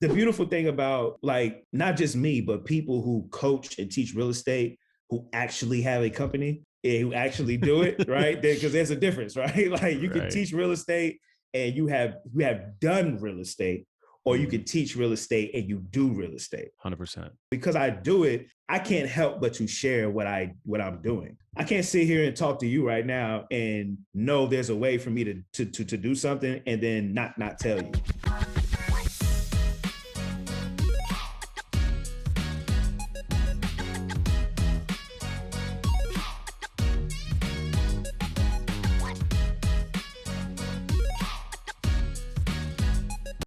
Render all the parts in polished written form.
the beautiful thing about like not just me, but people who coach and teach real estate who actually have a company and who actually do it, right? Because there's a difference, right? Like you can teach real estate and you have done real estate, or you can teach real estate and you do real estate. 100%. Because I do it, I can't help but to share what I'm doing. I can't sit here and talk to you right now and know there's a way for me to do something and then not tell you.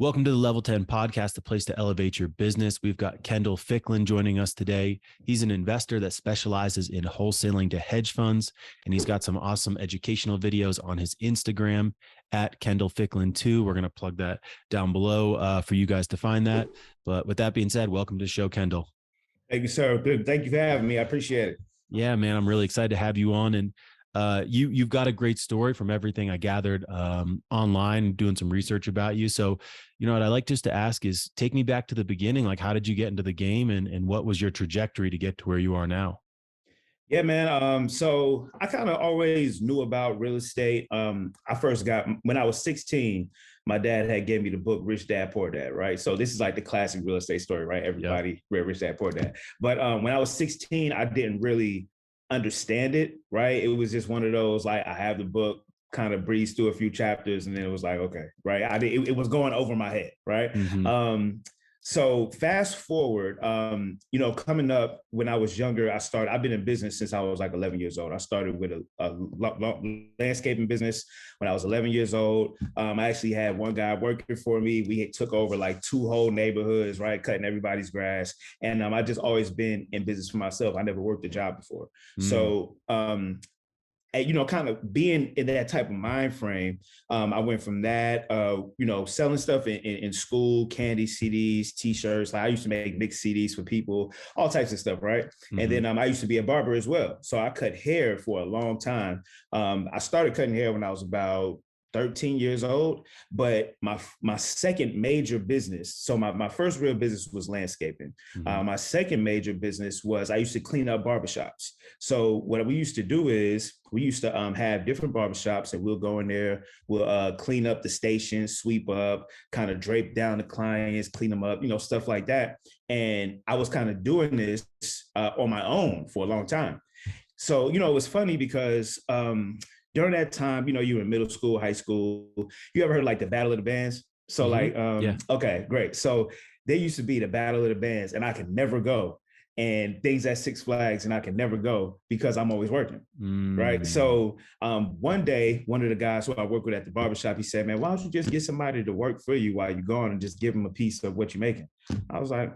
Welcome to the Level 10 podcast, the place to elevate your business. We've got Kendall Ficklin joining us today. He's an investor that specializes in wholesaling to hedge funds, and he's got some awesome educational videos on his Instagram at Kendall Ficklin 2. We're going to plug that down below for you guys to find that. But with that being said, welcome to the show, Kendall. Thank you, sir. Good. Thank you for having me. I appreciate it. Yeah, man, I'm really excited to have you on. And you've got a great story from everything I gathered online, doing some research about you. So, you know, what I like just to ask is take me back to the beginning. Like, how did you get into the game and what was your trajectory to get to where you are now? Yeah, man. So I kind of always knew about real estate. I first got, when I was 16, my dad had gave me the book, Rich Dad, Poor Dad, right? So this is like the classic real estate story, right? Everybody read Rich Dad, Poor Dad. But when I was 16, I didn't really understand it, right? It was just one of those, like, I have the book, kind of breezed through a few chapters, and then it was like, okay, right? It was going over my head, right? So fast forward, you know, coming up when I was younger, I've been in business since I was like 11 years old. I started with a landscaping business when I was 11 years old. I actually had one guy working for me. We took over like 2 whole neighborhoods, right? Cutting everybody's grass. And I just always been in business for myself. I never worked a job before. So, and, you know, kind of being in that type of mind frame, I went from that, you know, selling stuff in school, candy, CDs, T-shirts. Like I used to make mixed CDs for people, all types of stuff, right? And then I used to be a barber as well. So I cut hair for a long time. I started cutting hair when I was about 13 years old, but my second major business, so my first real business was landscaping. My second major business was I used to clean up barbershops. So what we used to do is we used to have different barbershops, and we'll go in there, we'll clean up the station, sweep up, kind of drape down the clients, clean them up, you know, stuff like that. And I was kind of doing this on my own for a long time. So, you know, it was funny because during that time, you know, you were in middle school, high school. You ever heard like the Battle of the Bands? So okay, great. So there used to be the Battle of the Bands, and I could never go. And things at Six Flags, and I could never go because I'm always working, right? So one day, one of the guys who I work with at the barbershop, he said, man, why don't you just get somebody to work for you while you're gone and just give them a piece of what you're making? I was like,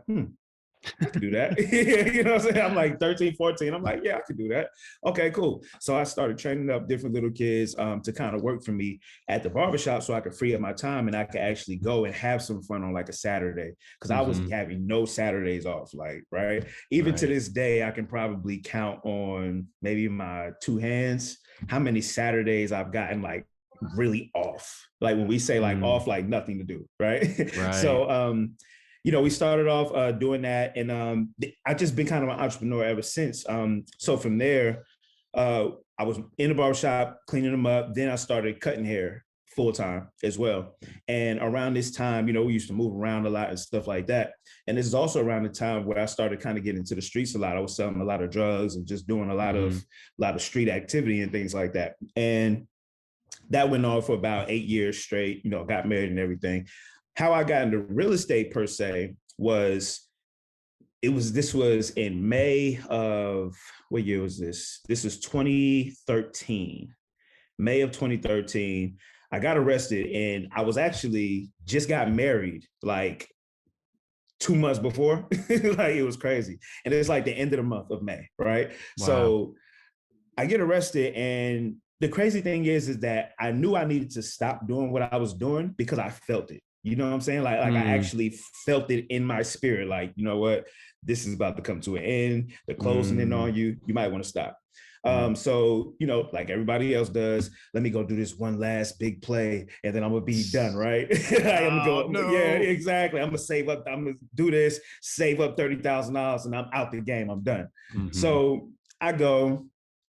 I can do that. You know what I'm saying? I'm like 13, 14. I'm like, yeah, I can do that. Okay, cool. So I started training up different little kids to kind of work for me at the barbershop so I could free up my time and I could actually go and have some fun on like a Saturday. Because I was having no Saturdays off, like, right? Even to this day, I can probably count on maybe my 2 hands how many Saturdays I've gotten like really off. Like when we say like off, like nothing to do, right? So you know, we started off doing that, and I've just been kind of an entrepreneur ever since. So from there, I was in the barbershop, cleaning them up. Then I started cutting hair full time as well. And around this time, you know, we used to move around a lot and stuff like that. And this is also around the time where I started kind of getting into the streets a lot. I was selling a lot of drugs and just doing a lot of street activity and things like that. And that went on for about 8 years straight, you know, got married and everything. How I got into real estate per se was, this was in May of, what year was this? This is 2013, May of 2013. I got arrested and I was actually just got married like 2 months before. Like it was crazy. And it's like the end of the month of May, right? Wow. So I get arrested, and the crazy thing is that I knew I needed to stop doing what I was doing because I felt it. You know what I'm saying? Like I actually felt it in my spirit. Like, you know what? This is about to come to an end. They're closing in on you. You might want to stop. So, you know, like everybody else does, let me go do this one last big play and then I'm gonna be done, right? I'm gonna go, yeah, exactly. I'm gonna save up, I'm gonna do this, save up $30,000 and I'm out the game, I'm done. So I go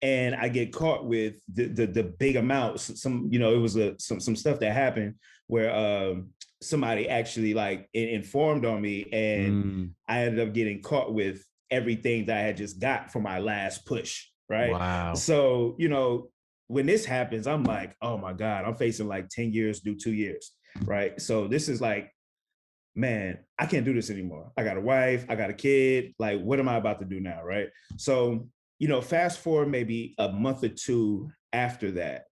and I get caught with the big amounts. Some, you know, it was some stuff that happened where somebody actually like informed on me and I ended up getting caught with everything that I had just got for my last push. Right. Wow. So, you know, when this happens, I'm like, oh my God, I'm facing like 10 years, do 2 years. Right. So this is like, man, I can't do this anymore. I got a wife, I got a kid. Like, what am I about to do now? Right. So, you know, fast forward maybe a month or two after that,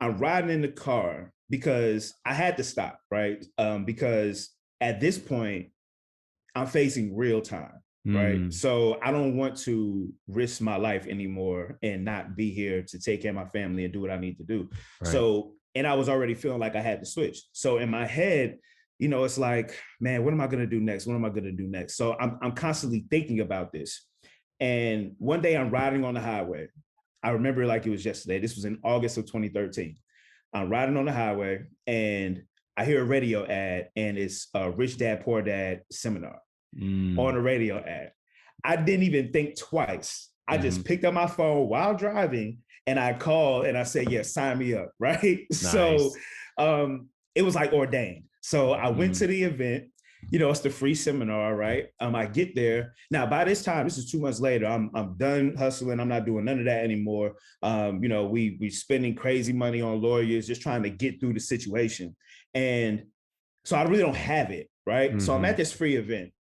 I'm riding in the car because I had to stop. Right. Because at this point, I'm facing real time. Right. So I don't want to risk my life anymore and not be here to take care of my family and do what I need to do. Right. So, and I was already feeling like I had to switch. So in my head, you know, it's like, man, what am I going to do next? What am I going to do next? So I'm constantly thinking about this. And one day I'm riding on the highway. I remember like it was yesterday. This was in August of 2013. I'm riding on the highway and I hear a radio ad and it's a Rich Dad, Poor Dad seminar. On a radio ad. I didn't even think twice. I just picked up my phone while driving and I called and I said, yeah, sign me up. Right. Nice. So it was like ordained. So I went to the event, you know, it's the free seminar, right? I get there. Now, by this time, this is 2 months later, I'm done hustling. I'm not doing none of that anymore. You know, we spending crazy money on lawyers, just trying to get through the situation. And so I really don't have it. Right. So I'm at this free event.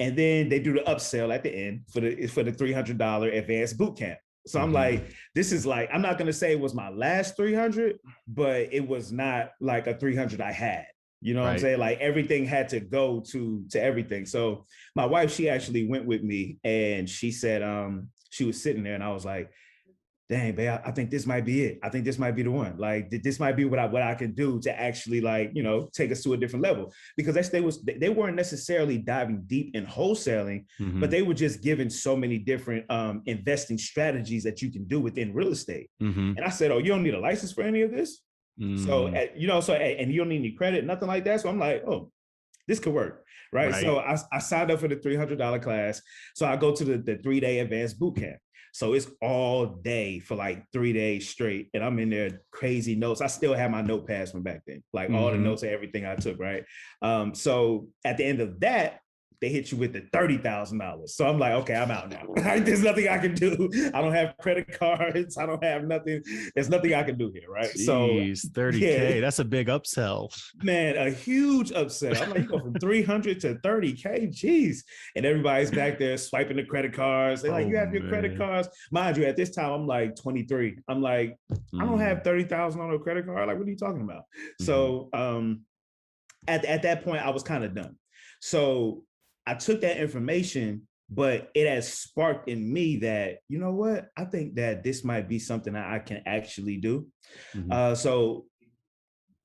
And then they do the upsell at the end for the $300 advanced boot camp. So I'm like, this is like, I'm not going to say it was my last 300, but it was not like a 300 I had. You know what I'm saying? Like everything had to go to everything. So my wife, she actually went with me and she said, she was sitting there and I was like, dang, babe, I think this might be it. I think this might be the one. Like, this might be what I can do to actually, like, you know, take us to a different level. Because they weren't necessarily diving deep in wholesaling, but they were just given so many different investing strategies that you can do within real estate. And I said, oh, you don't need a license for any of this? So, you know, and you don't need any credit, nothing like that. So I'm like, oh, this could work. Right. So I signed up for the $300 class. So I go to the 3-day advanced boot camp. So it's all day for like 3 days straight. And I'm in there crazy notes. I still have my notepads from back then, like all the notes and everything I took. Right. So at the end of that, they hit you with the $30,000. So I'm like, okay, I'm out now. There's nothing I can do. I don't have credit cards. I don't have nothing. There's nothing I can do here. Right. Jeez, so 30K, that's a big upsell. Man, a huge upsell. I'm like, you go from 300 to 30K. Jeez. And everybody's back there swiping the credit cards. They're like, you have your credit cards. Mind you, at this time, I'm like 23. I'm like, I don't have 30,000 on a credit card. Like, what are you talking about? So at that point, I was kind of done. So I took that information, but it has sparked in me that, you know what, I think that this might be something that I can actually do. So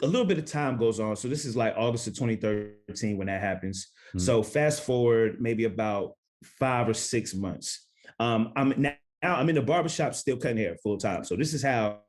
a little bit of time goes on. So this is like August of 2013 when that happens. So fast forward maybe about 5 or 6 months. I'm in the barbershop still cutting hair full time. So this is how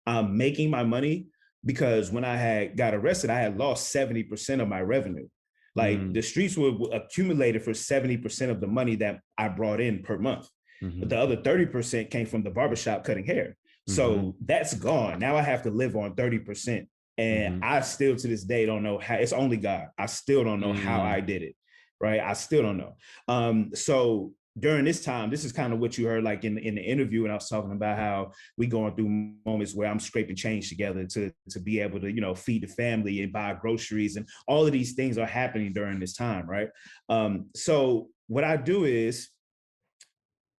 I'm making my money, because when I had got arrested, I had lost 70% of my revenue. Like the streets were accumulated for 70% of the money that I brought in per month. But the other 30% came from the barbershop cutting hair. So that's gone. Now I have to live on 30%. And I still to this day don't know how. It's only God. I still don't know how I did it. Right. I still don't know. So during this time, this is kind of what you heard like in the interview, and I was talking about how we going through moments where I'm scraping change together to be able to, you know, feed the family and buy groceries, and all of these things are happening during this time, right? So what I do is,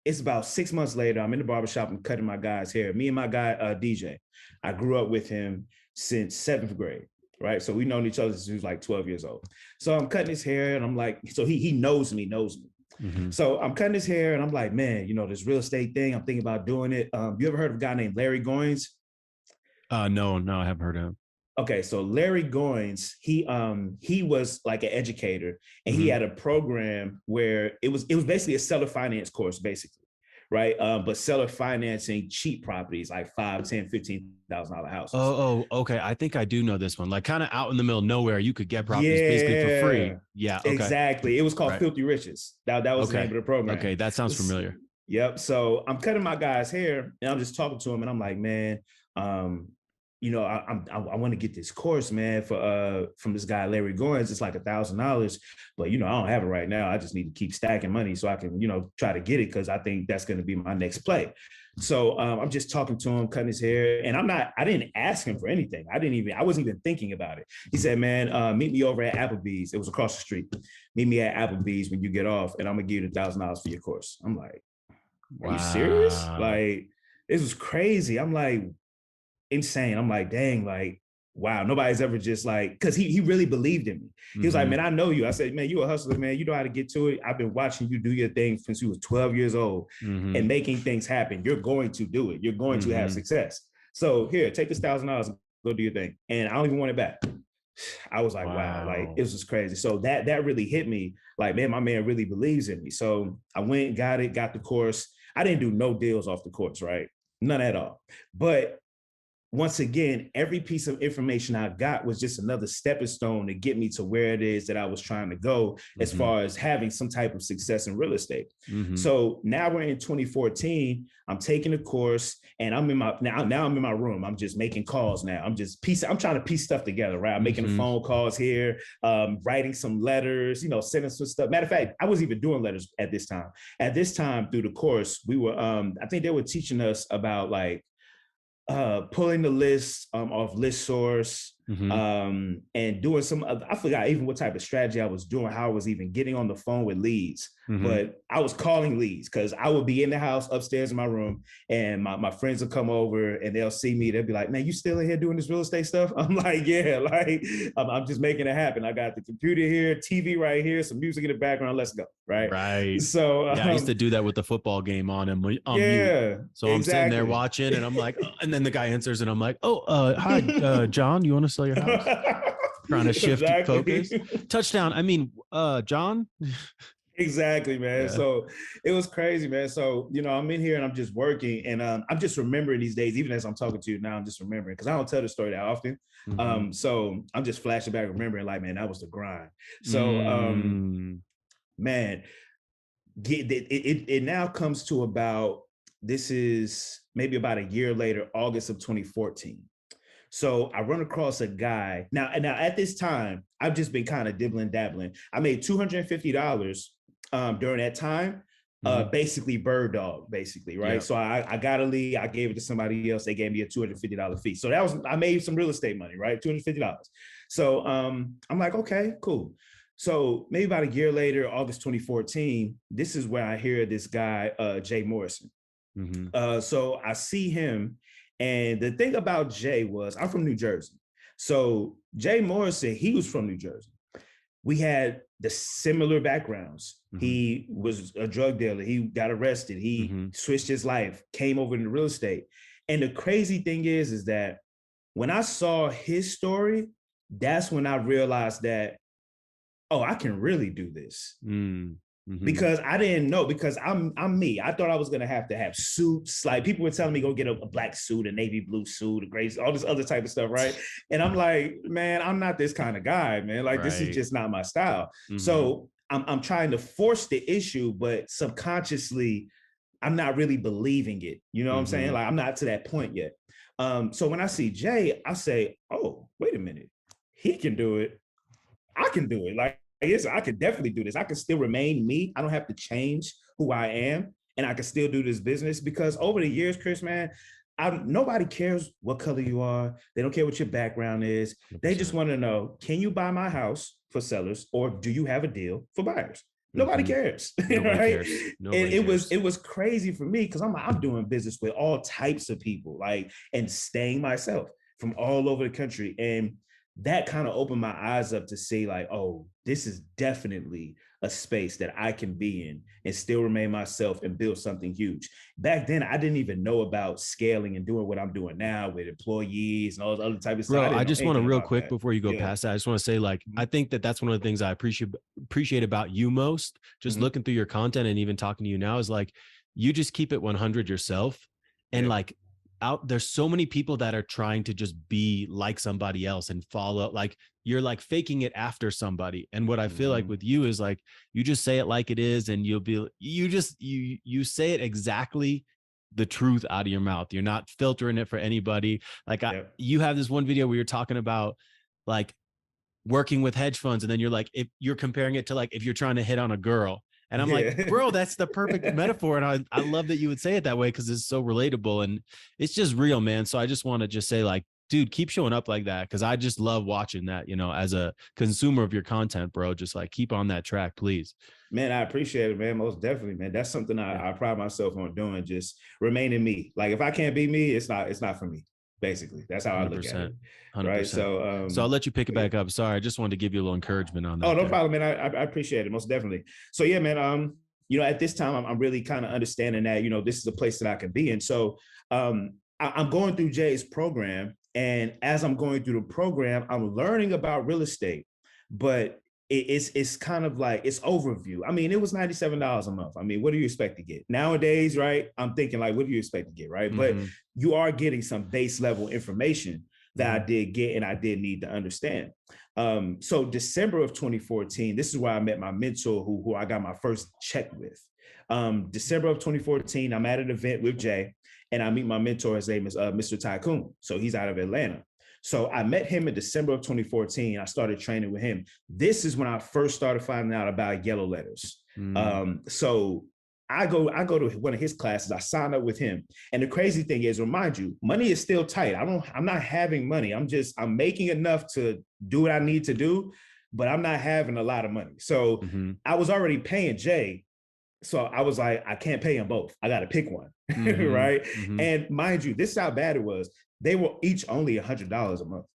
it's about 6 months later, I'm in the barbershop, I'm cutting my guy's hair. Me and my guy, DJ, I grew up with him since 7th grade. Right. So we known each other since he was like 12 years old. So I'm cutting his hair and I'm like, so he knows me. So I'm cutting his hair and I'm like, man, you know, this real estate thing, I'm thinking about doing it. You ever heard of a guy named Larry Goins? No, I haven't heard of him. Okay, so Larry Goins, he was like an educator, and he Mm-hmm. had a program where it was basically a seller finance course, basically, right? But seller financing cheap properties like 5, 10, $15,000 houses. Okay. I think I do know this one. Like kind of out in the middle of nowhere, you could get properties basically for Yeah, free. Yeah. Okay. exactly. It was called Right. Filthy Riches. That was the name Okay. of the program. Okay. That sounds familiar. Yep. So I'm cutting my guy's hair, and I'm just talking to him, and I'm like, man, um, I want to get this course, man, for from this guy Larry Goins. It's like $1,000, but I don't have it right now. I just need to keep stacking money so I can try to get it, because I think that's going to be my next play. So I'm just talking to him, cutting his hair, and I didn't ask him for anything. I wasn't even thinking about it. He said, man, meet me over at Applebee's. It was across the street. Meet me at Applebee's when you get off, and I'm gonna give you $1,000 for your course. I'm like, are you serious? Wow. Like, this was crazy. I'm like, insane. I'm like, dang, like, wow, nobody's ever just like, because he really believed in me. He was like, Mm-hmm. man, I know you. I said, man, you a hustler, man. You know how to get to it. I've been watching you do your thing since you was 12 years old Mm-hmm. and making things happen. You're going to do it. You're going to have Mm-hmm. success. So here, take this $1,000 and go do your thing. And I don't even want it back. I was like, wow, like Wow. it was just crazy. So that really hit me. Like, man, my man really believes in me. So I went, got it, got the course. I didn't do no deals off the course, right? None at all. But once again, every piece of information I got was just another stepping stone to get me to where it is that I was trying to go, as Mm-hmm. far as having some type of success in real estate. Mm-hmm. So now we're in 2014. I'm taking the course, and I'm in my now I'm in my room. I'm just making calls now. I'm trying to piece stuff together, right? I'm making Mm-hmm. phone calls here, writing some letters, sending some stuff. Matter of fact, I wasn't even doing letters at this time. At this time through the course, we were I think they were teaching us about like pulling the list off list source, Mm-hmm. and doing I forgot even what type of strategy I was doing, how I was even getting on the phone with leads. Mm-hmm. But I was calling leads, because I would be in the house upstairs in my room, and my friends will come over and they'll see me. They'll be like, man, you still in here doing this real estate stuff? I'm like, yeah, like I'm just making it happen. I got the computer here, TV right here, some music in the background. Let's go. Right. Right. So Yeah, I used to do that with the football game on mute. yeah, So I'm sitting there exactly. watching, and I'm like, and then the guy answers, and I'm like, hi, John, you want to sell your house? Trying to shift focus. Exactly. Touchdown. I mean, John. Exactly, man. Yeah. So it was crazy, man. So, I'm in here and I'm just working, and I'm just remembering these days, even as I'm talking to you now, I'm just remembering, because I don't tell the story that often. Mm-hmm. So I'm just flashing back, remembering, like, man, that was the grind. So, Mm. man, it now comes to about, this is maybe about a year later, August of 2014. So I run across a guy. Now at this time, I've just been kind of dibbling dabbling. I made $250 during that time, Mm-hmm. basically bird dog, basically, right? Yeah. So I got a lead, I gave it to somebody else. They gave me a $250 fee. So I made some real estate money, right? $250. So I'm like, okay, cool. So maybe about a year later, August 2014, this is where I hear this guy, Jay Morrison. Mm-hmm. So I see him. And the thing about Jay was, I'm from New Jersey. So Jay Morrison, he was from New Jersey. We had the similar backgrounds. Mm-hmm. He was a drug dealer. He got arrested. He Mm-hmm. switched his life, came over into real estate. And the crazy thing is that when I saw his story, that's when I realized that, oh, I can really do this. Mm-hmm. Because I didn't know, because I'm me. I thought I was gonna have to have suits. Like, people were telling me, go get a black suit, a navy blue suit, a gray, all this other type of stuff, right? And I'm like, man, I'm not this kind of guy, man. Like, this is just not my style. Mm-hmm. So I'm trying to force the issue, but subconsciously, I'm not really believing it. You know what I'm saying? Like, I'm not to that point yet. So when I see Jay, I say, oh, wait a minute, he can do it. I can do it. Like, yes, I could definitely do this. I can still remain me. I don't have to change who I am, and I can still do this business, because over the years, Chris, man, nobody cares what color you are. They don't care what your background is. 100%. They just want to know, can you buy my house for sellers, or do you have a deal for buyers? Nobody cares. Nobody right? Cares. Nobody cares. It was crazy for me, because I'm doing business with all types of people, like, and staying myself from all over the country. And that kind of opened my eyes up to see like, oh, this is definitely a space that I can be in and still remain myself and build something huge. Back then, I didn't even know about scaling and doing what I'm doing now with employees and all this other type of stuff. I Bro, I didn't know just want to anything real about quick that. before you go Yeah. past that. I just want to say, like, I think that that's one of the things I appreciate about you most. Just Mm-hmm. looking through your content and even talking to you now is like, you just keep it 100 yourself, and Yeah. like, out there's so many people that are trying to just be like somebody else and follow, like you're like faking it after somebody. And what I feel like Mm-hmm. with you is like, you just say it like it is, and you say it exactly the truth out of your mouth. You're not filtering it for anybody. Like Yep. you have this one video where you're talking about like working with hedge funds, and then you're like, if you're comparing it to like if you're trying to hit on a girl. And I'm like, Yeah. bro, that's the perfect metaphor. And I love that you would say it that way, because it's so relatable and it's just real, man. So I just want to just say, like, dude, keep showing up like that, because I just love watching that, as a consumer of your content, bro. Just like keep on that track, please. Man, I appreciate it, man. Most definitely, man. That's something Yeah, I pride myself on doing. Just remaining me. Like if I can't be me, it's not for me. Basically, that's how I look at 100%. it. Right. 100%. So, So I'll let you pick it yeah. back up. Sorry, I just wanted to give you a little encouragement on Oh, that no there. problem, man. I appreciate it most definitely. So yeah, man. At this time, I'm really kind of understanding that this is a place that I can be in. So, I'm going through Jay's program, and as I'm going through the program, I'm learning about real estate, but it's kind of like it's overview. I mean, it was $97 a month. I mean, what do you expect to get nowadays, right? I'm thinking like, what do you expect to get, right? But Mm-hmm. you are getting some base level information that I Mm-hmm. did get and I did need to understand. So December of 2014, this is where I met my mentor who I got my first check with. December of 2014, I'm at an event with Jay and I meet my mentor. His name is Mr. Tycoon. So he's out of Atlanta. So I met him in December of 2014. I started training with him. This is when I first started finding out about yellow letters. Mm-hmm. So I go to one of his classes. I signed up with him. And the crazy thing is, remind you, money is still tight. I'm not having money. I'm making enough to do what I need to do, but I'm not having a lot of money. So Mm-hmm. I was already paying Jay. So I was like, I can't pay them both. I got to pick one. Mm-hmm. Right. Mm-hmm. And mind you, this is how bad it was. They were each only $100 a month.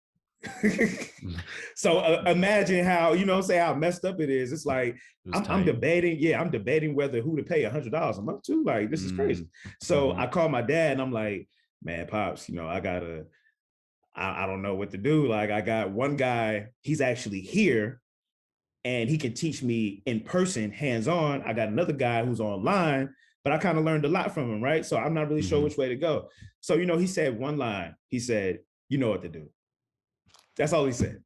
So imagine how, say how messed up it is. It's like, It was I'm tight. debating. Yeah, I'm debating whether who to pay $100 a month to. Like, this is crazy. So Mm-hmm. I called my dad and I'm like, man, Pops, I don't know what to do. Like, I got one guy, he's actually here and he can teach me in person, hands on. I got another guy who's online, but I kind of learned a lot from him, right? So I'm not really sure Mm-hmm. which way to go. So, he said one line. He said, you know what to do. That's all he said.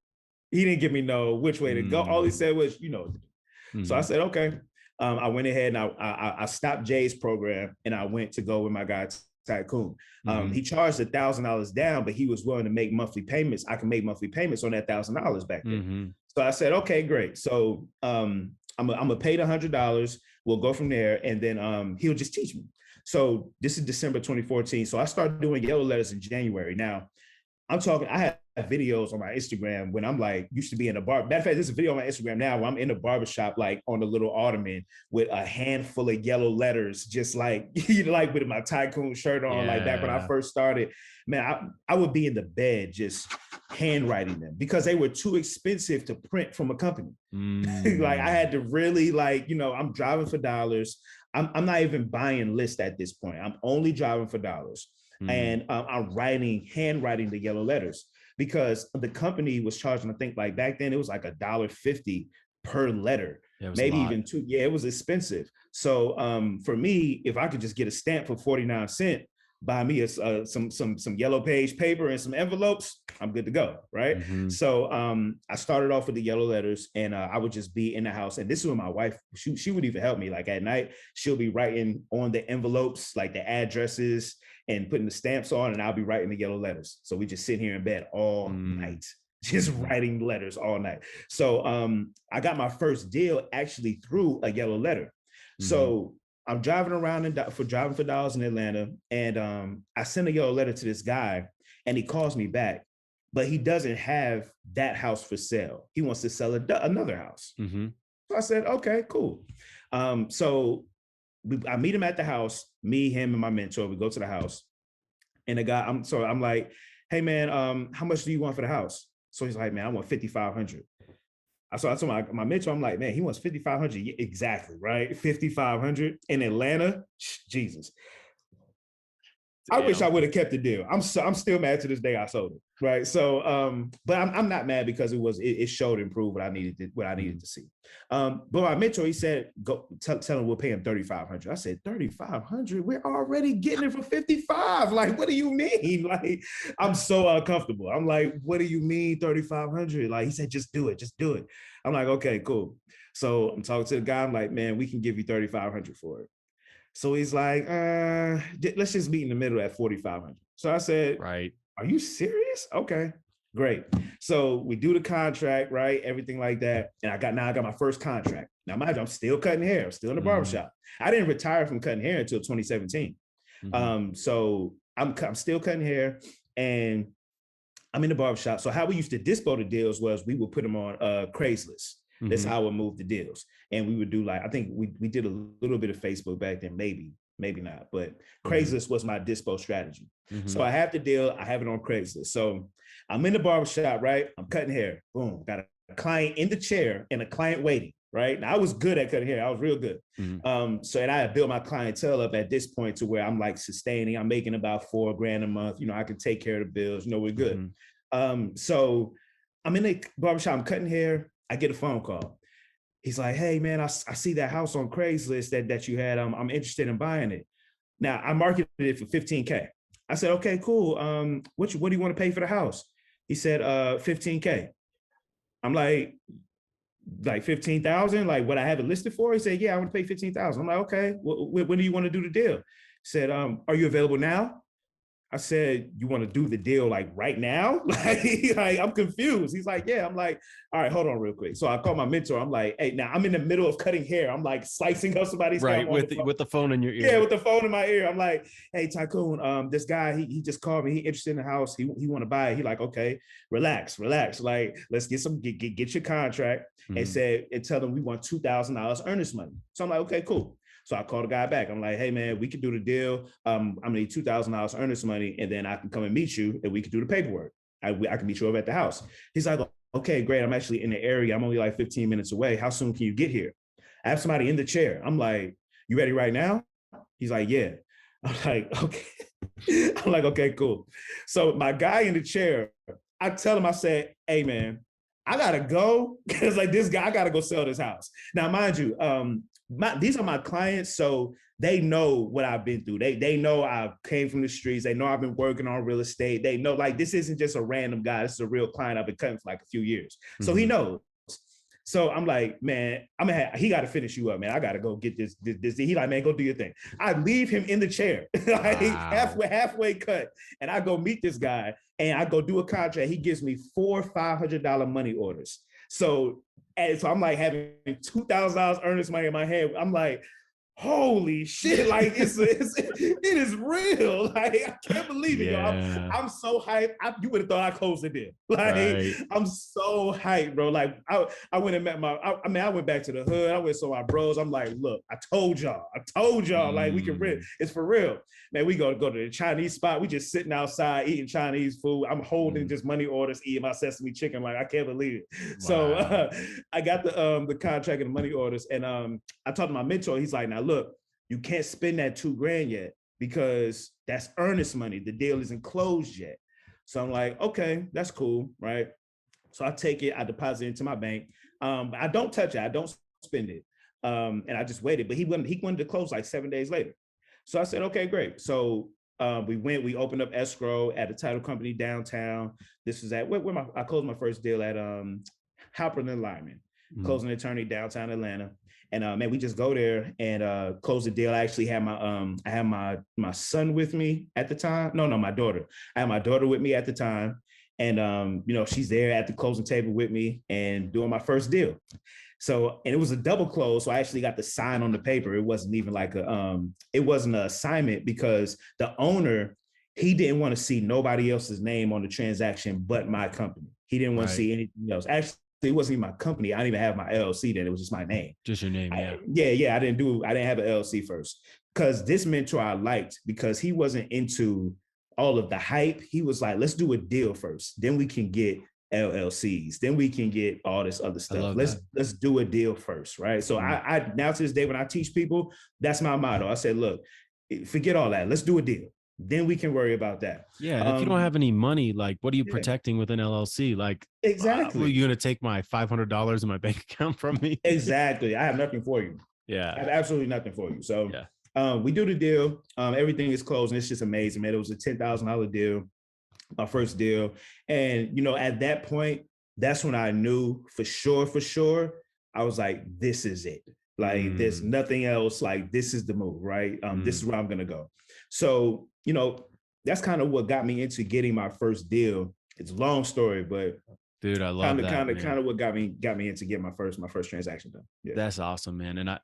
He didn't give me no which way to go. All he said was, you know what to do. So I Mm-hmm. said, okay. I went ahead and I stopped Jay's program and I went to go with my guy Tycoon. Mm-hmm. He charged $1,000 down, but he was willing to make monthly payments. I can make monthly payments on that $1,000 back then. Mm-hmm. So I said, okay, great. So I'm gonna pay the $100. We'll go from there, and then he'll just teach me. So this is December 2014. So I started doing yellow letters in January. Now I'm talking, I have videos on my Instagram when I'm like, used to be in a bar. Matter of fact, there's a video on my Instagram now where I'm in a barbershop, like on the little ottoman with a handful of yellow letters, just like, like with my Tycoon shirt on, like back when I Yeah. first started. Man, I would be in the bed just handwriting them because they were too expensive to print from a company. Like I had to really I'm driving for dollars. I'm not even buying lists at this point. I'm only driving for dollars. And I'm handwriting the yellow letters because the company was charging, I think like back then it was like $1.50 per letter, Yeah, it was a maybe lot. even two. Yeah, it was expensive. So for me, if I could just get a stamp for 49 cents, buy me some yellow page paper and some envelopes, I'm good to go, right? Mm-hmm. So I started off with the yellow letters and I would just be in the house. And this is when my wife, she would even help me. Like at night, she'll be writing on the envelopes, like the addresses and putting the stamps on, and I'll be writing the yellow letters. So we just sit here in bed all night, just writing letters all night. So I got my first deal actually through a yellow letter. So I'm driving around driving for dollars in Atlanta, and I send a yellow letter to this guy, and he calls me back, but he doesn't have that house for sale. He wants to sell another house. Mm-hmm. So I said, okay, cool. So I meet him at the house, me, him, and my mentor. We go to the house, and the guy, I'm like, hey man, how much do you want for the house? So he's like, man, I want 5,500. So I told my mentor, I'm like, man, he wants 5,500. Yeah, exactly, right? 5,500 in Atlanta. Jesus. I wish I would have kept the deal. I'm still mad to this day I sold it. Right. So but I'm not mad because it showed improved what I needed to see. But my mentor, he said, go tell him we'll pay him 3,500. I said, 3,500? We're already getting it for 55. Like, what do you mean? Like, I'm so uncomfortable. I'm like, what do you mean 3,500? Like, he said, just do it. I'm like, okay, cool. So I'm talking to the guy. I'm like, man, we can give you 3,500 for it. So he's like, let's just meet in the middle at 4,500. So I said, right. Are you serious? Okay, great. So we do the contract, right? Everything like that. And I got my first contract. Now, mind you, I'm still cutting hair. I'm still in the barbershop. I didn't retire from cutting hair until 2017. So I'm still cutting hair and I'm in the barbershop. So how we used to dispo the deals was we would put them on Craigslist. That's how I would move the deals. And we would do I think we did a little bit of Facebook back then, maybe not, but Craigslist was my dispo strategy. So I have the deal, I have it on Craigslist. So I'm in the barbershop, right? I'm cutting hair. Boom, got a client in the chair and a client waiting, right? Now I was good at cutting hair. I was real good. So, and I had built my clientele up at this point to where I'm like sustaining, I'm making about $4,000 a month. I can take care of the bills, we're good. So I'm in the barbershop, I'm cutting hair. I get a phone call. He's like, hey man, I see that house on Craigslist that you had. I'm interested in buying it. Now I marketed it for 15K. I said, okay, cool. What do you want to pay for the house? He said, 15K. I'm like 15,000, like what I have it listed for? He said, yeah, I want to pay 15,000. I'm like, okay, when do you want to do the deal? He said, are you available now? I said, you want to do the deal like right now? like I'm confused. He's like, yeah. I'm like, all right, hold on real quick. So I call my mentor. I'm like, hey, now I'm in the middle of cutting hair. I'm like slicing up somebody's hair. Right, with the phone in your ear. Yeah, with the phone in my ear. I'm like, hey, Tycoon, this guy, he just called me. He interested in the house. He want to buy it. He like, okay, relax. Like, let's get your contract and tell them we want $2,000 earnest money. So I'm like, okay, cool. So I called the guy back. I'm like, hey, man, we can do the deal. I'm going to need $2,000 earnest money, and then I can come and meet you, and we can do the paperwork. I can meet you over at the house. He's like, okay, great. I'm actually in the area. I'm only like 15 minutes away. How soon can you get here? I have somebody in the chair. I'm like, you ready right now? He's like, yeah. I'm like, okay. I'm like, okay, cool. So my guy in the chair, I tell him, I said, hey, man, I got to go because like this guy, I got to go sell this house. Now, mind you, these are my clients, so they know what I've been through. They know I came from the streets. They know I've been working on real estate. They know like this isn't just a random guy. This is a real client I've been cutting for like a few years. So he knows. So I'm like, man, he got to finish you up, man. I got to go get this. He like, man, go do your thing. I leave him in the chair, like halfway cut, and I go meet this guy, and I go do a contract. He gives me 4 $500 money orders. So I'm like having $2,000 earnest money in my hand. I'm like, holy shit, like it is real. Like I can't believe it. Yeah. I'm so hyped. You would have thought I closed the deal. Like I'm so hyped, bro. Like I went and met I went back to the hood. I went saw my bros. I'm like, look, I told y'all, like we can rip. It's for real. Man, we go to the Chinese spot. We just sitting outside eating Chinese food. I'm holding just money orders, eating my sesame chicken. Like I can't believe it. Wow. So I got the contract and the money orders, and I talked to my mentor. He's like, now look, you can't spend that $2,000 yet because that's earnest money. The deal isn't closed yet. So I'm like, okay, that's cool, right? So I take it, I deposit it into my bank. But I don't touch it, I don't spend it. And I just waited, but he wanted to close like 7 days later. So I said, okay, great. So we opened up escrow at a title company downtown. This was at I closed my first deal at Halpern and Lyman, closing attorney downtown Atlanta. And man, we just go there and close the deal. I actually had my son with me at the time. No, my daughter. I had my daughter with me at the time. And she's there at the closing table with me and doing my first deal. So, and it was a double close. So I actually got the sign on the paper. It wasn't even like it wasn't an assignment because the owner, he didn't want to see nobody else's name on the transaction but my company. He didn't want to see anything else. Actually, it wasn't even my company. I didn't even have my LLC then. It was just my name. Just your name, yeah. I didn't have an LLC first because this mentor I liked because he wasn't into all of the hype. He was like, let's do a deal first. Then we can get LLCs. Then we can get all this other I stuff. love Let's that. do a deal first, right? So Mhm. I now to this day when I teach people, that's my motto. I said, look, forget all that. Let's do a deal. Then we can worry about that. Yeah, and if you don't Um, have any money, like, what are you yeah, protecting with an LLC? Like, well, exactly. you gonna take my $500 in my bank account from me? Exactly. I have nothing for you. I Yeah, have absolutely nothing for you. So yeah. we do the deal. Everything is closed, and it's just amazing, man. It was a $10,000 deal, my first deal, and at that point, that's when I knew for sure. I was like, this is it. Like, there's Mm, nothing else. Like, this is the move, right? This is mm. where I'm gonna go. So, that's kind of what got me into getting my first deal. It's a long story, but Dude, I kind love of, that, kind of, man. kind of what got me into getting my first transaction done. Yeah. That's awesome, man. And I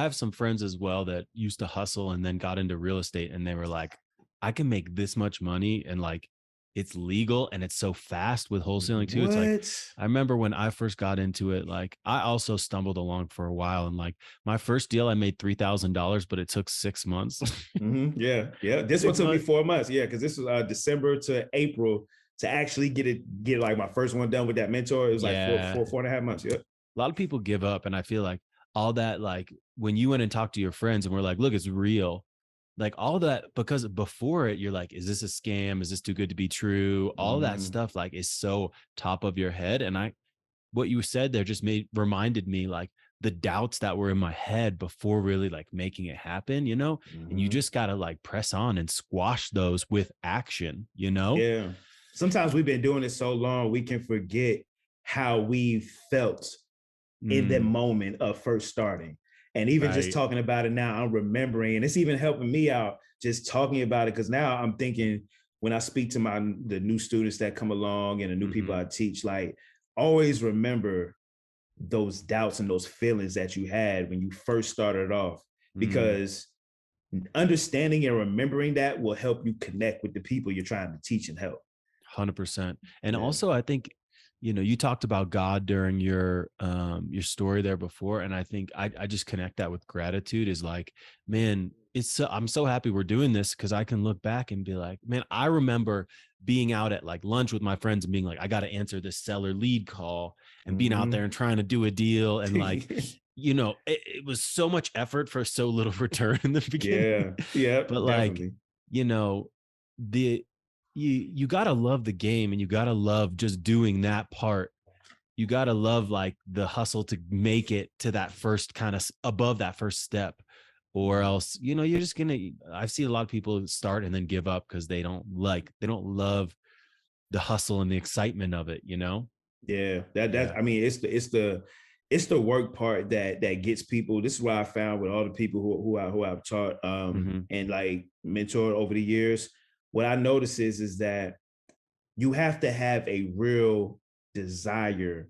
have some friends as well that used to hustle and then got into real estate, and they were like, I can make this much money, and like it's legal and it's so fast with wholesaling too. It's like, What? I remember when I first got into it, like I also stumbled along for a while, and like my first deal I made $3,000, but it took 6 months. Yeah, yeah. This one six took me months. 4 months. Yeah, because this was December to April to actually get like my first one done with that mentor. It was like Yeah. 4.5 months. Yeah. A lot of people give up, and I feel like all that, like when you went and talked to your friends and were like, look, it's real, like all that, because before it you're like, is this a scam, is this too good to be true, all that Mm-hmm. stuff like is so top of your head. And I what you said there just made reminded me like the doubts that were in my head before really like making it happen, and you Mm-hmm. just got to like press on and squash those with action. Yeah. Sometimes we've been doing it so long, we can forget how we felt in that Mm, moment of first starting. And even just right. talking about it now, I'm remembering, and it's even helping me out just talking about it because now I'm thinking when I speak to the new students that come along and the new people Hmm. I teach, like always remember those doubts and those feelings that you had when you first started off, Mm. because understanding and remembering that will help you connect with the people you're trying to teach and help. 100%. And Yeah. also I think, you talked about God during your story there before. And I think I just connect that with gratitude is like, man, I'm so happy we're doing this because I can look back and be like, man, I remember being out at like lunch with my friends and being like, I got to answer this seller lead call, and being out Mm-hmm. there and trying to do a deal. And like, it was so much effort for so little return in the beginning. Yeah. Yep. But like, Definitely. you know, the you got to love the game, and you got to love just doing that part. You got to love like the hustle to make it to that first kind of above that first step, or else you're just gonna I've seen a lot of people start and then give up because they don't love the hustle and the excitement of it. Yeah, that's Yeah. I mean, it's the work part that gets people. This is what I found with all the people who I've taught Hmm. and like mentored over the years. What I notice is that you have to have a real desire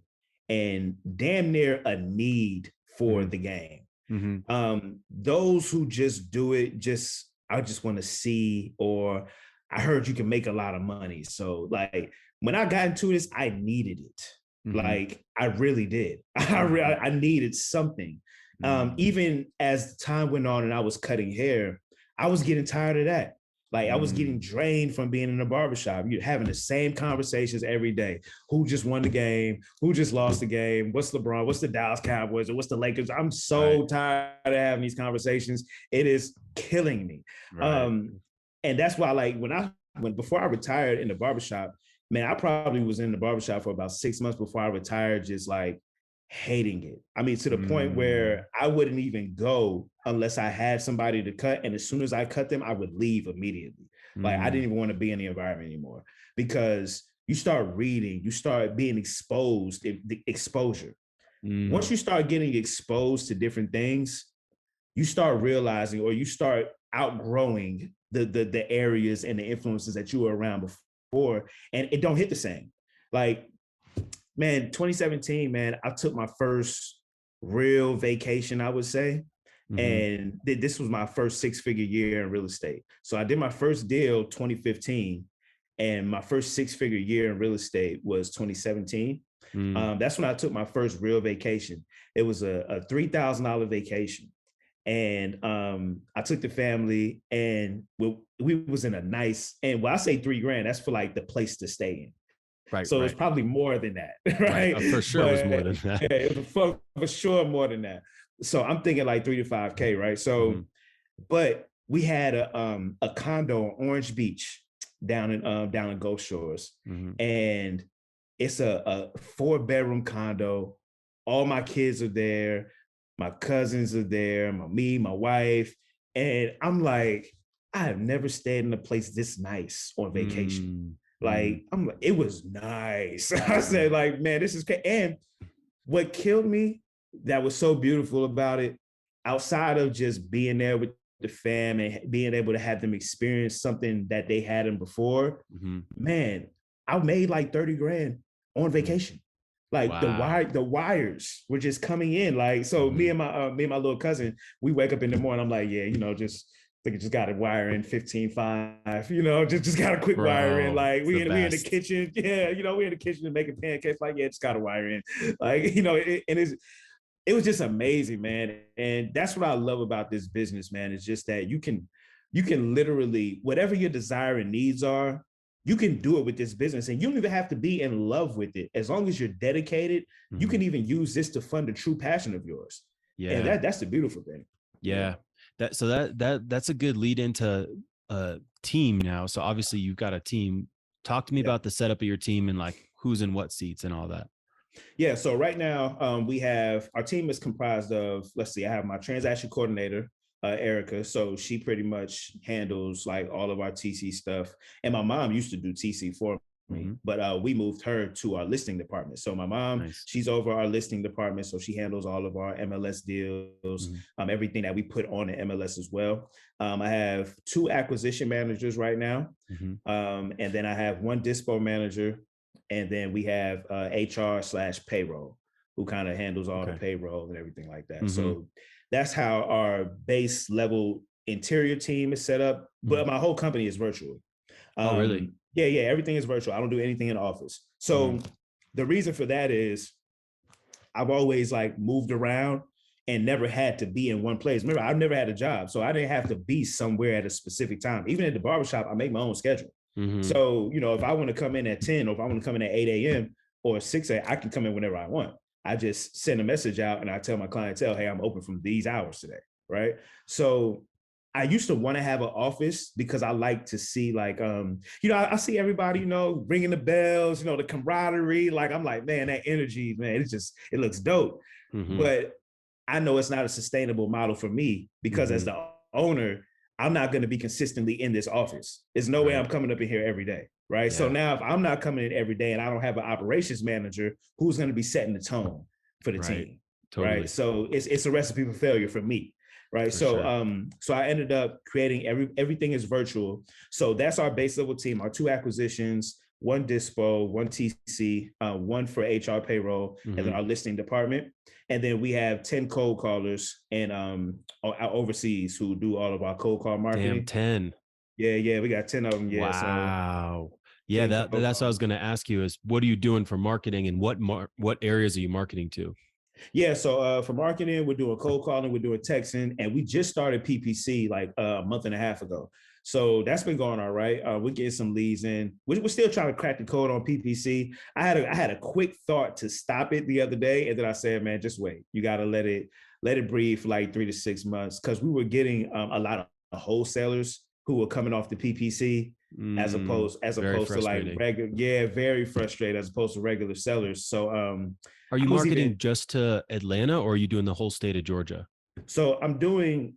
and damn near a need for Hmm. the game. Hmm. Those who just do it, just I just want to see, or I heard you can make a lot of money. So like when I got into this, I needed it. Hmm. Like I really did. Hmm. I needed something. Hmm. Even as time went on and I was cutting hair, I was getting tired of that. Like I was getting Hmm. drained from being in the barbershop. You're having the same conversations every day. Who just won the game? Who just lost the game? What's LeBron? What's the Dallas Cowboys? Or what's the Lakers? I'm Right. so tired of having these conversations. It is killing me. Right. Um, and that's why, like, when before I retired in the barbershop, man, I probably was in the barbershop for about 6 months before I retired, just like hating it. I mean, to the point Mm, where I wouldn't even go unless I had somebody to cut. And as soon as I cut them, I would leave immediately. Like I mm, didn't even want to be in the environment anymore because you start reading, you start being exposed, the exposure. Once mm, you start getting exposed to different things, you start realizing or you start outgrowing the areas and the influences that you were around before, and it don't hit the same. Like, man, 2017, man, I took my first real vacation, I would say. mhm, And this was my first six-figure year in real estate. So I did my first deal 2015, and my first six-figure year in real estate was 2017. mm, That's when I took my first real vacation. It was a $3,000 vacation. And I took the family, and we was in a nice, and when I say 3 grand, that's for like the place to stay in. Right. So it's Right. probably more than that, Right. right? For sure it was more But than that. yeah, it was for sure more than that. So I'm thinking like 3 to 5K, right? Mm-hmm. So, but we had a condo on Orange Beach down in Gulf Shores, Mm-hmm. and it's a 4-bedroom condo. All my kids are there, my cousins are there, my wife, and I'm like, I have never stayed in a place this nice on vacation. Mm-hmm. Like, I'm like, it was nice. I said, like, man, this is and what killed me that was so beautiful about it, outside of just being there with the fam and being able to have them experience something that they hadn't before, Mm-hmm. man, I made like 30 grand on vacation. Like Wow. the wires were just coming in. Like, so Mm-hmm. me and my little cousin, we wake up in the morning. I'm like, yeah, just think just got to wire in 15.5, just got a quick wire in. Bro, Like it's the we in the best. kitchen. Yeah, we in the kitchen and making pancakes. Like, yeah, just got to wire in. Like, it was just amazing, man. And that's what I love about this business, man. It's just that you can literally, whatever your desire and needs are, you can do it with this business. And you don't even have to be in love with it. As long as you're dedicated, you Mm-hmm. can even use this to fund a true passion of yours. And Yeah. that's the beautiful thing. Yeah. That's a good lead into a team now. So obviously you've got a team. Talk to me Yeah. about the setup of your team and like who's in what seats and all that. Yeah. So right now, we have our team is comprised of, let's see, I have my transaction coordinator, Erica. So she pretty much handles like all of our TC stuff. And my mom used to do TC for me, Mm-hmm. but we moved her to our listing department. So my mom, Nice. she's over our listing department. So she handles all of our MLS deals, Mm-hmm. everything that we put on the MLS as well. I have 2 acquisition managers right now. Mm-hmm. And then I have 1 dispo manager, and then we have HR/payroll, who kind of handles all the Okay. payroll and everything like that. Mm-hmm. So that's how our base level interior team is set up. But Mm-hmm. my whole company is virtual. Oh, really? Yeah, everything is virtual. I don't do anything in the office. So Mm-hmm. the reason for that is I've always like moved around and never had to be in one place. Remember, I've never had a job, so I didn't have to be somewhere at a specific time. Even at the barbershop, I make my own schedule. Mm-hmm. So, if I want to come in at 10 or if I want to come in at 8 a.m. or 6 a.m., I can come in whenever I want. I just send a message out and I tell my clientele, hey, I'm open from these hours today, right? So I used to want to have an office because I like to see like, I see everybody, ringing the bells, the camaraderie. Like, I'm like, man, that energy, man, it looks dope. Mm-hmm. But I know it's not a sustainable model for me because as the owner, I'm not going to be consistently in this office. There's no way I'm coming up in here every day, right? Yeah. So now if I'm not coming in every day and I don't have an operations manager who's going to be setting the tone for the team, Totally. right? So it's a recipe for failure for me, right? For So sure. so I ended up creating everything is virtual. So that's our base level team, our 2 acquisitions, 1 dispo, 1 TC, 1 for HR payroll, and then our listing department. And then we have 10 cold callers and overseas who do all of our cold call marketing. Damn, 10. Yeah, we got 10 of them. Yeah, wow. So yeah, that's what I was going to ask you is what are you doing for marketing and what areas are you marketing to? Yeah, so for marketing, we're doing cold calling, we're doing texting, and we just started PPC like a month and a half ago. So that's been going all right. We're getting some leads in. We're still trying to crack the code on PPC. I had a quick thought to stop it the other day, and then I said, man, just wait. You got to let it breathe for like 3 to 6 months because we were getting a lot of wholesalers who were coming off the PPC as opposed to like regular. Yeah, very frustrated as opposed to regular sellers. So are you marketing just to Atlanta or are you doing the whole state of Georgia? So I'm doing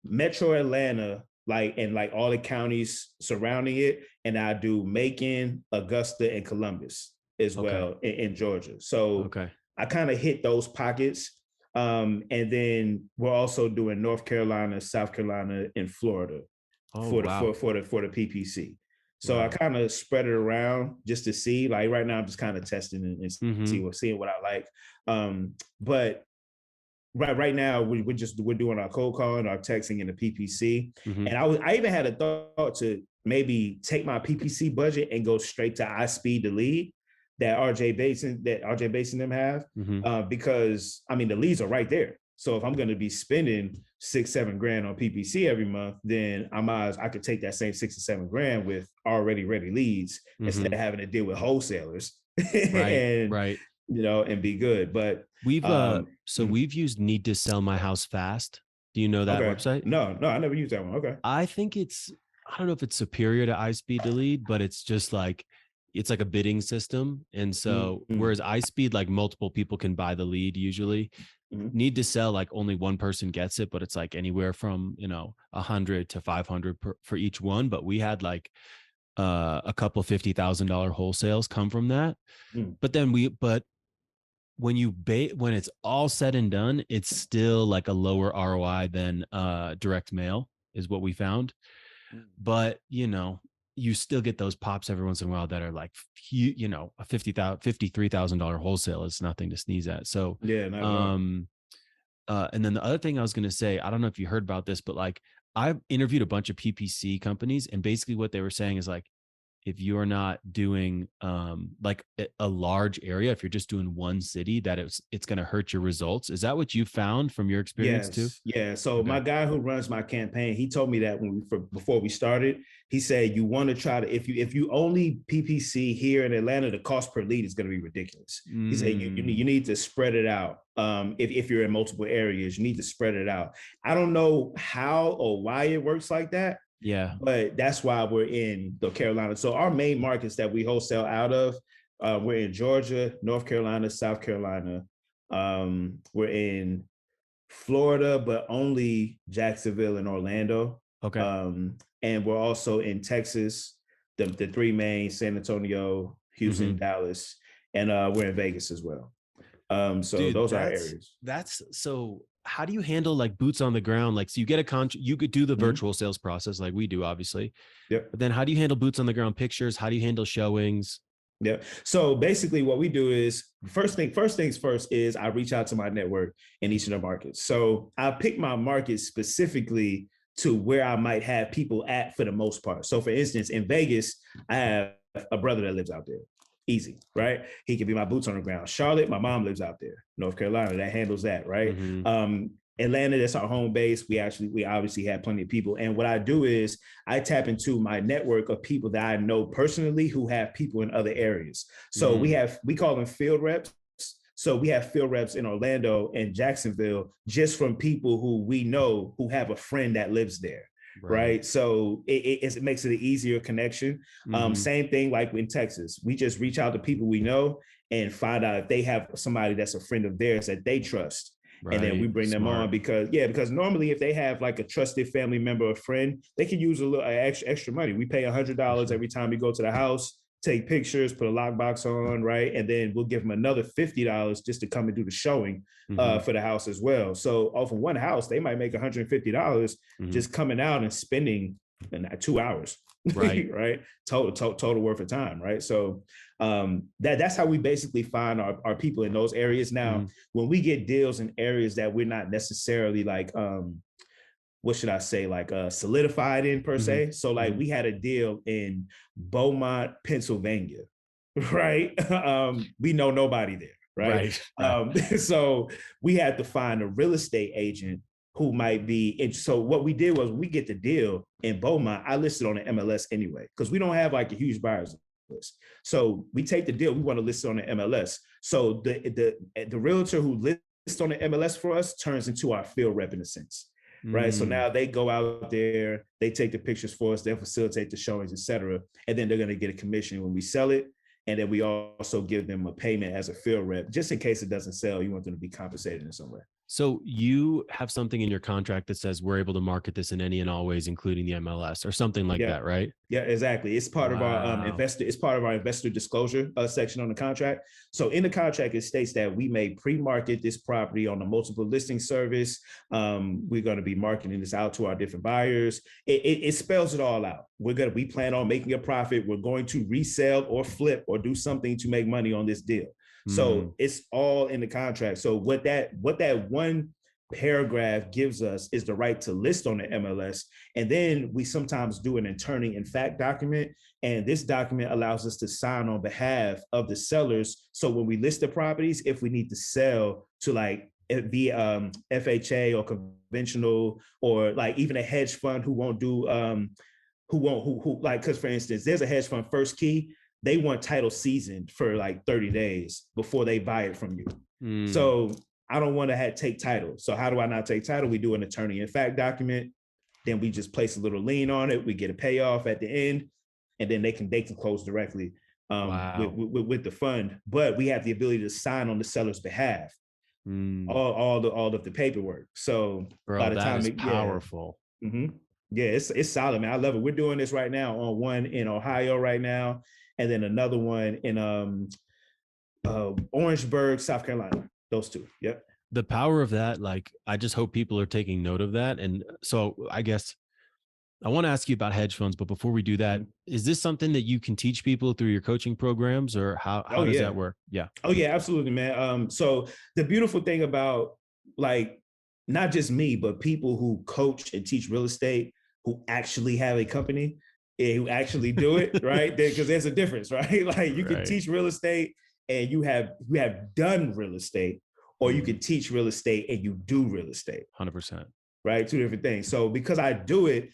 Metro Atlanta, and all the counties surrounding it, and I do Macon, Augusta, and Columbus as well in Georgia. So I kind of hit those pockets, and then we're also doing North Carolina, South Carolina, and Florida for the PPC. So I kind of spread it around just to see. Like right now, I'm just kind of testing and seeing what I like. But right now we're doing our cold calling, our texting, and the PPC. And I even had a thought to maybe take my PPC budget and go straight to iSpeed the lead that RJ Bates and them have, because I mean the leads are right there. So if I'm going to be spending 6-7 grand on PPC every month, then I could take that same 6 or 7 grand with already ready leads instead of having to deal with wholesalers Right. and Right. and be good. But We've we've used Need to Sell My House Fast. Do you know that okay, website? no, I never used that one. Okay, I think I don't know if it's superior to iSpeed to Lead, but it's like a bidding system. And so mm-hmm. whereas iSpeed, like multiple people can buy the lead usually, Mm-hmm. Need to Sell, like only one person gets it, but it's like anywhere from, 100 to 500 for each one. But we had like a couple $50,000 wholesales come from that. Mm-hmm. But when it's all said and done, it's still like a lower ROI than direct mail is what we found. But you still get those pops every once in a while that are like a $53,000 wholesale is nothing to sneeze at. So Yeah, not at all. and then the other thing I was going to say, I don't know if you heard about this, but like I've interviewed a bunch of PPC companies, and basically what they were saying is like, if you're not doing like a large area, if you're just doing one city, that it's going to hurt your results. Is that what you found from your experience too? Yes, yeah. So Okay. my guy who runs my campaign, he told me that before we started, he said you want to try to if you only PPC here in Atlanta, the cost per lead is going to be ridiculous. He said you need to spread it out. If you're in multiple areas, you need to spread it out. I don't know how or why it works like that. Yeah. But that's why we're in the Carolina. So our main markets that we wholesale out of, we're in Georgia, North Carolina, South Carolina. We're in Florida, but only Jacksonville and Orlando. Okay. And we're also in Texas, the three main: San Antonio, Houston, Dallas, and we're in Vegas as well. So Dude, those are our areas. that's so how do you handle like boots on the ground? Like, so you get a contract, you could do the virtual sales process like we do, obviously. Yep. But then how do you handle boots on the ground pictures? How do you handle showings? Yeah. So basically what we do is first things first is I reach out to my network in each of the markets. So I pick my market specifically to where I might have people at for the most part. So for instance, in Vegas, I have a brother that lives out there. Easy, right? He can be my boots on the ground. Charlotte, my mom lives out there. North Carolina, that handles that, right? Atlanta, that's our home base. We obviously have plenty of people. And what I do is I tap into my network of people that I know personally who have people in other areas. So we call them field reps. So we have field reps in Orlando and Jacksonville just from people who we know who have a friend that lives there. Right. So it makes it an easier connection. Same thing like in Texas. We just reach out to people we know and find out if they have somebody that's a friend of theirs that they trust. Right. And then we bring them on because normally if they have like a trusted family member or friend, they can use a little extra money. We pay $100 every time we go to the house, take pictures, put a lockbox on, right? And then we'll give them another $50 just to come and do the showing for the house as well. So off of one house, they might make $150 just coming out and spending 2 hours. Right. Right. Total worth of time. Right. So that's how we basically find our people in those areas. Now, when we get deals in areas that we're not necessarily like what should I say, like solidified in per se. So like we had a deal in Beaumont, Pennsylvania, right? We know nobody there, right? So we had to find a real estate agent who might be. And so what we did was we get the deal in Beaumont. I listed on the MLS anyway, because we don't have like a huge buyers list. So we take the deal. We want to list it on the MLS. So the realtor who lists on the MLS for us turns into our field rep in a sense. Right. So now they go out there, they take the pictures for us, they'll facilitate the showings, et cetera. And then they're going to get a commission when we sell it. And then we also give them a payment as a field rep, just in case it doesn't sell. You want them to be compensated in some way. So you have something in your contract that says we're able to market this in any and all ways, including the MLS or something like that, right? Yeah, exactly. It's part of our investor. It's part of our investor disclosure section on the contract. So in the contract, it states that we may pre-market this property on a multiple listing service. We're going to be marketing this out to our different buyers. It spells it all out. We plan on making a profit. We're going to resell or flip or do something to make money on this deal. So it's all in the contract. So what that one paragraph gives us is the right to list on the MLS. And then we sometimes do an attorney in fact document. And this document allows us to sign on behalf of the sellers. So when we list the properties, if we need to sell to like the FHA or conventional, or like even a hedge fund who won't do who like, because for instance, there's a hedge fund, First Key, they want title seasoned for like 30 days before they buy it from you. So I don't want to take title. So how do I not take title? We do an attorney in fact document. Then we just place a little lien on it. We get a payoff at the end, and then they can close directly with the fund. But we have the ability to sign on the seller's behalf all of the paperwork. So by the time is powerful. Yeah, it's solid, man. I love it. We're doing this right now on one in Ohio right now, and then another one in Orangeburg, South Carolina. Those two. Yep. The power of that, like, I just hope people are taking note of that. And so I guess I want to ask you about hedge funds, but before we do that, is this something that you can teach people through your coaching programs, or how does that work? Yeah. Oh yeah, absolutely, man. So the beautiful thing about, like, not just me, but people who coach and teach real estate, who actually have a company, who actually do it, right? Because there's a difference, right? Like, you can teach real estate and you have done real estate, or you can teach real estate and you do real estate. 100%. Right? Two different things. So because I do it,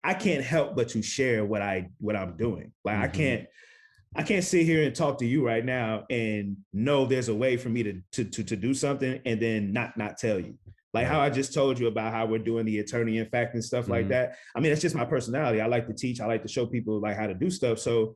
I can't help but to share what I'm doing. Like, I can't sit here and talk to you right now and know there's a way for me to do something and then not tell you. Like how I just told you about how we're doing the attorney in fact and stuff like that. I mean, it's just my personality. I like to teach. I like to show people like how to do stuff. So,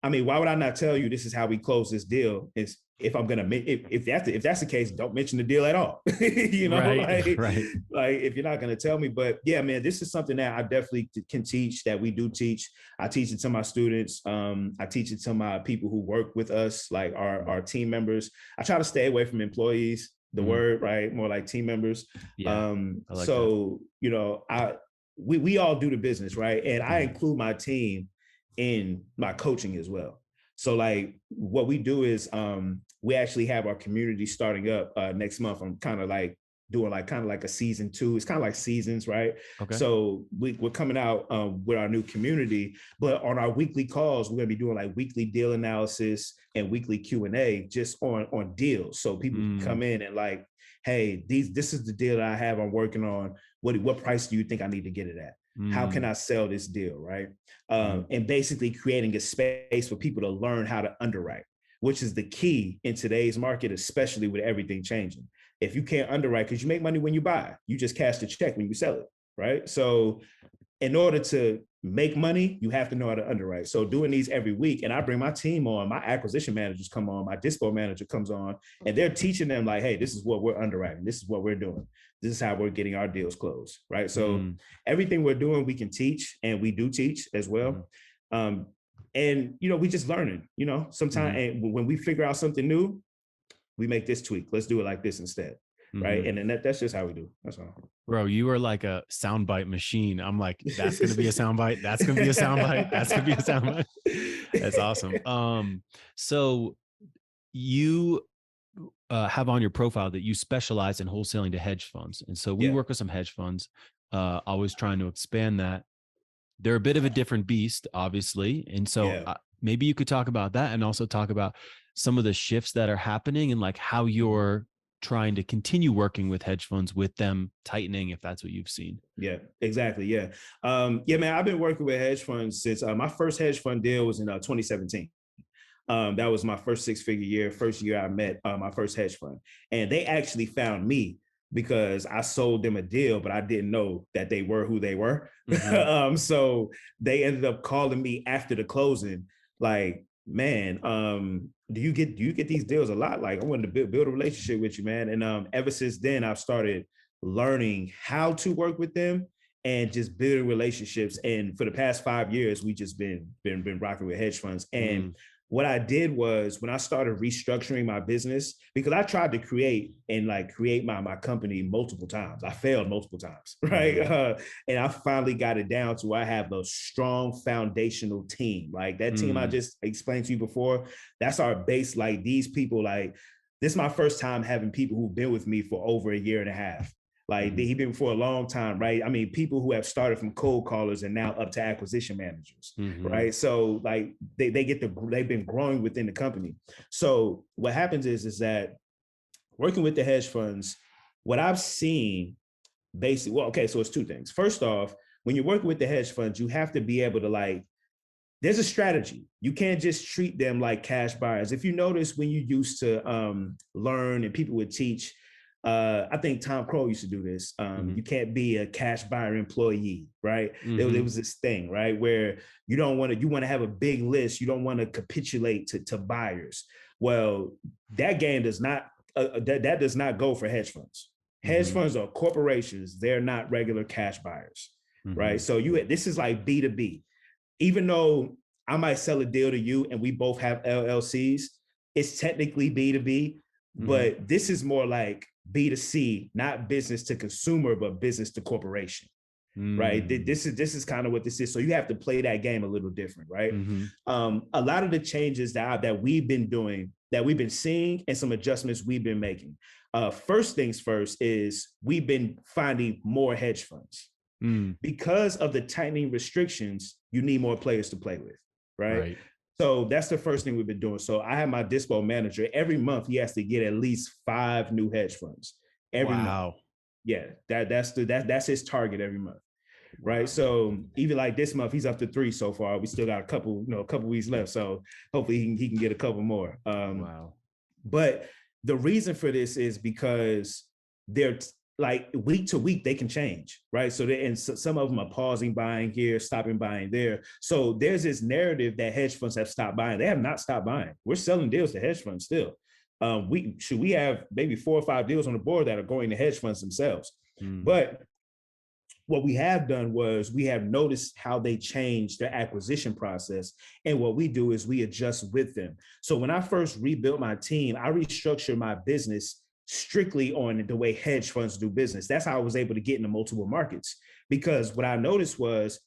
I mean, why would I not tell you this is how we close this deal? Is if I'm gonna if that's the case, don't mention the deal at all. You know, like if you're not gonna tell me. But yeah, man, this is something that I definitely can teach. That we do teach. I teach it to my students. I teach it to my people who work with us, like our team members. I try to stay away from employees. The word, right? More like team members. Yeah, so that. You know, we all do the business, right? And I include my team in my coaching as well. So like what we do is we actually have our community starting up next month. I'm kind of like doing kind of like a season 2. It's kind of like seasons, right? Okay. So we're coming out with our new community, but on our weekly calls, we're gonna be doing like weekly deal analysis and weekly Q&A just on deals. So people can come in and like, hey, this is the deal that I have I'm working on. What price do you think I need to get it at? How can I sell this deal, right? And basically creating a space for people to learn how to underwrite, which is the key in today's market, especially with everything changing. If you can't underwrite, because you make money when you buy, you just cash the check when you sell it, right? So in order to make money, you have to know how to underwrite. So doing these every week, and I bring my team on, my acquisition managers come on, my dispo manager comes on, and they're teaching them like, hey, this is what we're underwriting. This is what we're doing. This is how we're getting our deals closed, right? So everything we're doing, we can teach, and we do teach as well. And, you know, we just learning, you know, sometimes and when we figure out something new, we make this tweak. Let's do it like this instead. Right. And then that's just how we do. That's all. Bro, you are like a soundbite machine. I'm like, that's going to be a soundbite. That's going to be a soundbite. That's going to be a soundbite. That's awesome. So you have on your profile that you specialize in wholesaling to hedge funds. And so we work with some hedge funds, always trying to expand that. They're a bit of a different beast, obviously. And so maybe you could talk about that and also talk about some of the shifts that are happening and like how you're trying to continue working with hedge funds with them tightening, if that's what you've seen. Yeah, exactly. Yeah. Yeah, man, I've been working with hedge funds since my first hedge fund deal was in 2017. That was my first 6-figure year, first year I met my first hedge fund. And they actually found me because I sold them a deal, but I didn't know that they were who they were. So they ended up calling me after the closing, like, man, do you get these deals a lot? Like, I wanted to build a relationship with you, man. And ever since then, I've started learning how to work with them and just building relationships. And for the past 5 years, we just been rocking with hedge funds. And what I did was when I started restructuring my business, because I tried to create my company multiple times. I failed multiple times, right? And I finally got it down to where I have a strong foundational team. Like that team I just explained to you before, that's our base. Like these people, like this is my first time having people who've been with me for over a year and a half. Like they've been for a long time, right? I mean, people who have started from cold callers and now up to acquisition managers, right? So like they've been growing within the company. So what happens is that working with the hedge funds, what I've seen basically, well, okay, so it's two things. First off, when you're working with the hedge funds, you have to be able to there's a strategy. You can't just treat them like cash buyers. If you notice when you used to learn and people would teach, I think Tom Crow used to do this. You can't be a cash buyer employee, right? There was this thing, right, where you want to have a big list. You don't want to capitulate to buyers. Well, that game does not that does not go for hedge funds. Hedge funds are corporations. They're not regular cash buyers, right? So this is like B2B. Even though I might sell a deal to you and we both have LLCs, it's technically B2B, but this is more like B2C, not business to consumer, but business to corporation, right? This is kind of what this is. So you have to play that game a little different, right? A lot of the changes that we've been doing, that we've been seeing, and some adjustments we've been making. First things first is we've been finding more hedge funds. Because of the tightening restrictions, you need more players to play with, right? So that's the first thing we've been doing. So I have my dispo manager. Every month, he has to get at least 5 new hedge funds every month. Yeah, that's his target every month, right? So even like this month, he's up to 3 so far. We still got a couple weeks left. So hopefully he can get a couple more. But the reason for this is because they're like week to week, they can change, right? So some of them are pausing buying here, stopping buying there. So there's this narrative that hedge funds have stopped buying. They have not stopped buying. We're selling deals to hedge funds still. We have maybe 4 or 5 deals on the board that are going to hedge funds themselves. But what we have done was we have noticed how they change their acquisition process. And what we do is we adjust with them. So when I first rebuilt my team, I restructured my business strictly on the way hedge funds do business. That's how I was able to get into multiple markets, because what I noticed was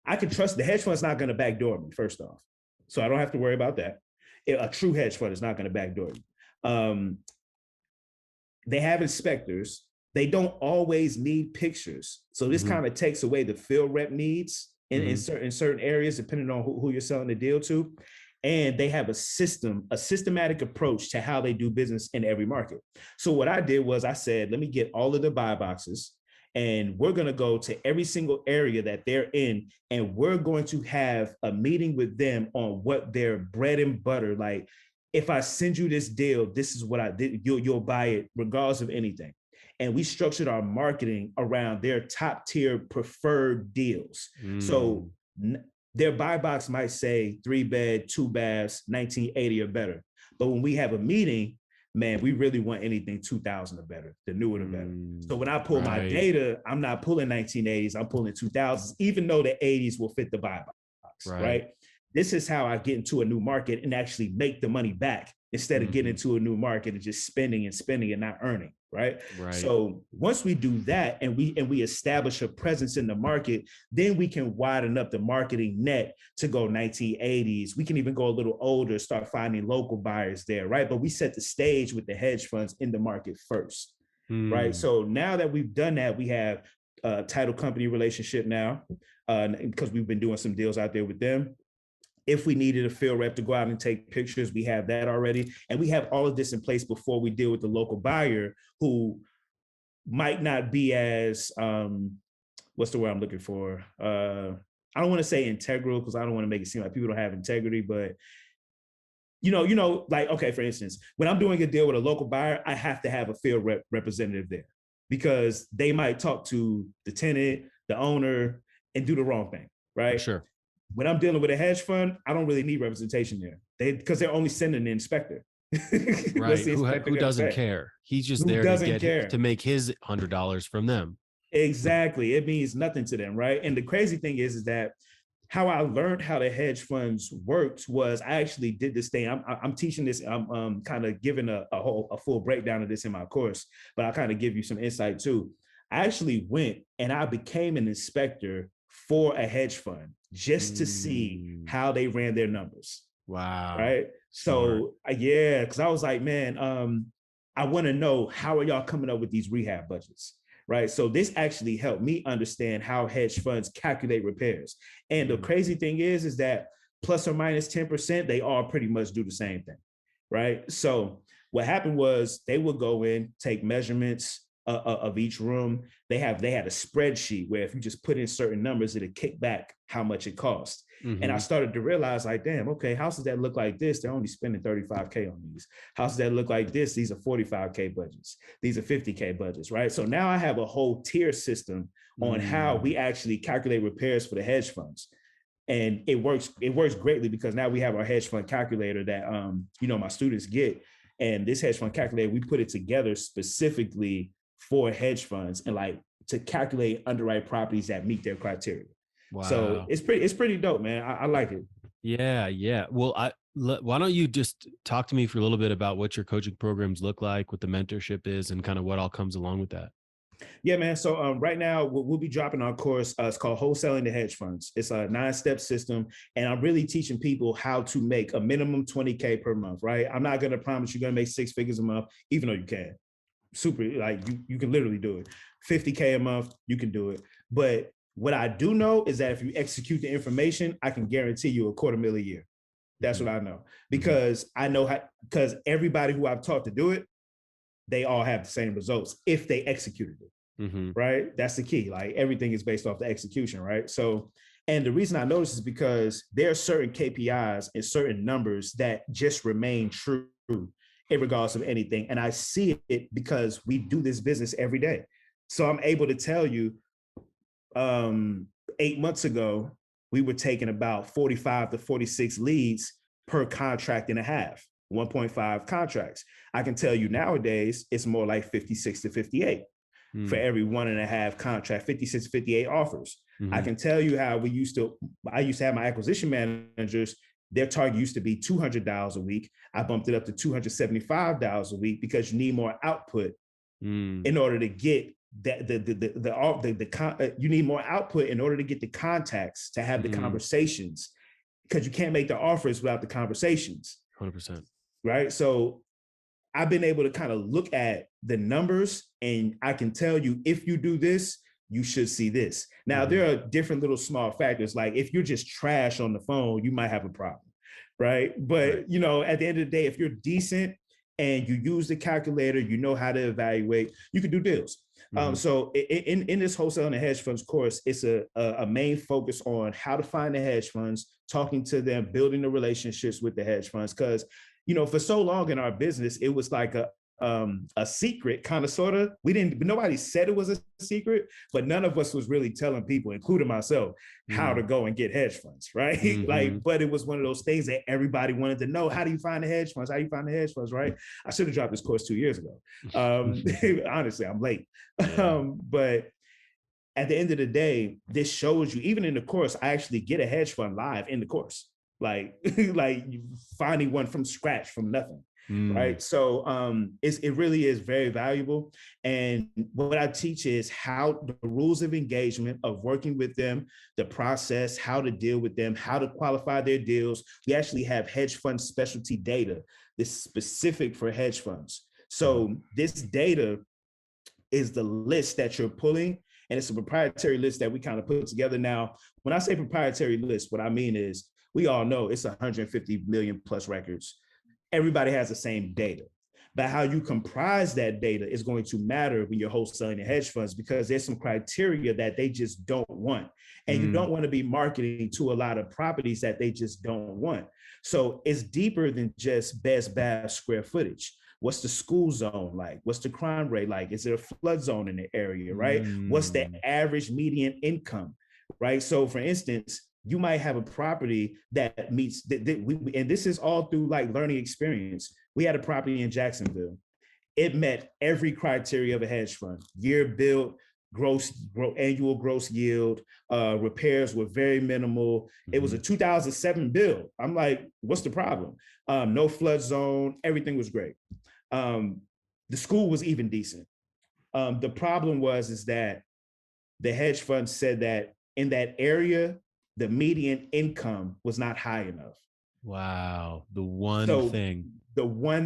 I can trust the hedge fund's not going to backdoor me, first off. So I don't have to worry about that. A true hedge fund is not going to backdoor you. They have inspectors. They don't always need pictures. So this kind of takes away the field rep needs in certain areas, depending on who you're selling the deal to. And they have a systematic approach to how they do business in every market. So what I did was I said, let me get all of the buy boxes, and we're going to go to every single area that they're in, and we're going to have a meeting with them on what their bread and butter, like, if I send you this deal, this is what I did. You'll buy it regardless of anything. And we structured our marketing around their top tier preferred deals. So their buy box might say 3-bed, 2 baths, 1980 or better. But when we have a meeting, man, we really want anything 2000 or better, the newer the better. So when I pull my data, I'm not pulling 1980s, I'm pulling 2000s, even though the 80s will fit the buy box, right? This is how I get into a new market and actually make the money back, instead of getting into a new market and just spending and not earning, right? So once we do that and we establish a presence in the market, then we can widen up the marketing net to go 1980s. We can even go a little older, start finding local buyers there, right? But we set the stage with the hedge funds in the market first, right? So now that we've done that, we have a title company relationship now, because we've been doing some deals out there with them. If we needed a field rep to go out and take pictures, we have that already. And we have all of this in place before we deal with the local buyer, who might not be as, what's the word I'm looking for? I don't want to say integral, because I don't want to make it seem like people don't have integrity, but like, okay, for instance, when I'm doing a deal with a local buyer, I have to have a field representative there, because they might talk to the tenant, the owner, and do the wrong thing, right? Sure. When I'm dealing with a hedge fund, I don't really need representation there, because they're only sending the inspector. Right. Who doesn't care? He's just there to make his $100 from them. Exactly. It means nothing to them, right? And the crazy thing is that how I learned how the hedge funds worked was I actually did this thing. I'm teaching this. I'm kind of giving a full breakdown of this in my course, but I'll kind of give you some insight too. I actually went and I became an inspector for a hedge fund just to see how they ran their numbers. Wow. Right. So yeah, because I was like, man, I want to know, how are y'all coming up with these rehab budgets? Right. So this actually helped me understand how hedge funds calculate repairs. And the crazy thing is that plus or minus 10%, they all pretty much do the same thing. Right. So What happened was they would go in, take measurements of each room. They had a spreadsheet where if you just put in certain numbers, it'd kick back how much it costs. And I started to realize, like, damn, okay, houses that look like this, they're only spending 35K on these. Houses that look like this, these are 45K budgets. These are 50K budgets, right? So now I have a whole tier system on how we actually calculate repairs for the hedge funds. And it works greatly because now we have our hedge fund calculator that my students get. And this hedge fund calculator, we put it together specifically for hedge funds and like to calculate underwrite properties that meet their criteria. Wow. So it's pretty dope, man. I like it. Yeah. Well, why don't you just talk to me for a little bit about what your coaching programs look like, what the mentorship is, and kind of what all comes along with that? Yeah, man. So right now we'll be dropping our course. It's called Wholesaling to Hedge Funds. It's a 9-step system. And I'm really teaching people how to make a minimum 20K per month, right? I'm not going to promise you're going to make 6 figures a month, even though you can. Super, like you can literally do it. 50K a month, you can do it. But what I do know is that if you execute the information, I can guarantee you $250,000 a year. That's what I know. Because I know because everybody who I've taught to do it, they all have the same results if they executed it. Right? That's the key. Like everything is based off the execution, right? So, and the reason I know this is because there are certain KPIs and certain numbers that just remain true regardless of anything. And I see it because we do this business every day. So I'm able to tell you 8 months ago, we were taking about 45 to 46 leads per contract and a half, 1.5 contracts. I can tell you nowadays, it's more like 56 to 58 for every 1.5 contract, 56 to 58 offers. I can tell you how I used to have my acquisition managers, their target used to be $200 a week. I bumped it up to $275 a week because you need more output in order to get you need more output in order to get the contacts to have the conversations, because you can't make the offers without the conversations. 100%. Right. So I've been able to kind of look at the numbers and I can tell you, if you do this, you should see this. Now, there are different little small factors. Like if you're just trash on the phone, you might have a problem. Right. But, you know, at the end of the day, if you're decent and you use the calculator, you know how to evaluate, you can do deals. So in this wholesale and hedge funds course, it's a main focus on how to find the hedge funds, talking to them, building the relationships with the hedge funds. Because, you know, for so long in our business, it was like a secret, kind of, sort of. Nobody said it was a secret, but none of us was really telling people, including myself, how to go and get hedge funds, right? But it was one of those things that everybody wanted to know. How do you find the hedge funds? How do you find the hedge funds, right? I should have dropped this course 2 years ago. Honestly, I'm late. But at the end of the day, this shows you, even in the course, I actually get a hedge fund live in the course, like finding one from scratch, from nothing. Right. So it really is very valuable. And what I teach is how the rules of engagement, of working with them, the process, how to deal with them, how to qualify their deals. We actually have hedge fund specialty data that's specific for hedge funds. So this data is the list that you're pulling, and it's a proprietary list that we kind of put together. Now, when I say proprietary list, what I mean is we all know it's 150 million plus records. Everybody has the same data, but how you comprise that data is going to matter when you're wholesaling the hedge funds, because there's some criteria that they just don't want. And you don't want to be marketing to a lot of properties that they just don't want. So it's deeper than just best bath square footage. What's the school zone like? What's the crime rate like? Is there a flood zone in the area, right? What's the average median income, right? So for instance, you might have a property that meets, and this is all through like learning experience. We had a property in Jacksonville. It met every criteria of a hedge fund: year built, annual gross yield, repairs were very minimal. It was a 2007 build. I'm like, what's the problem? No flood zone, everything was great. The school was even decent. The problem is that the hedge fund said that in that area, the median income was not high enough. Wow. The one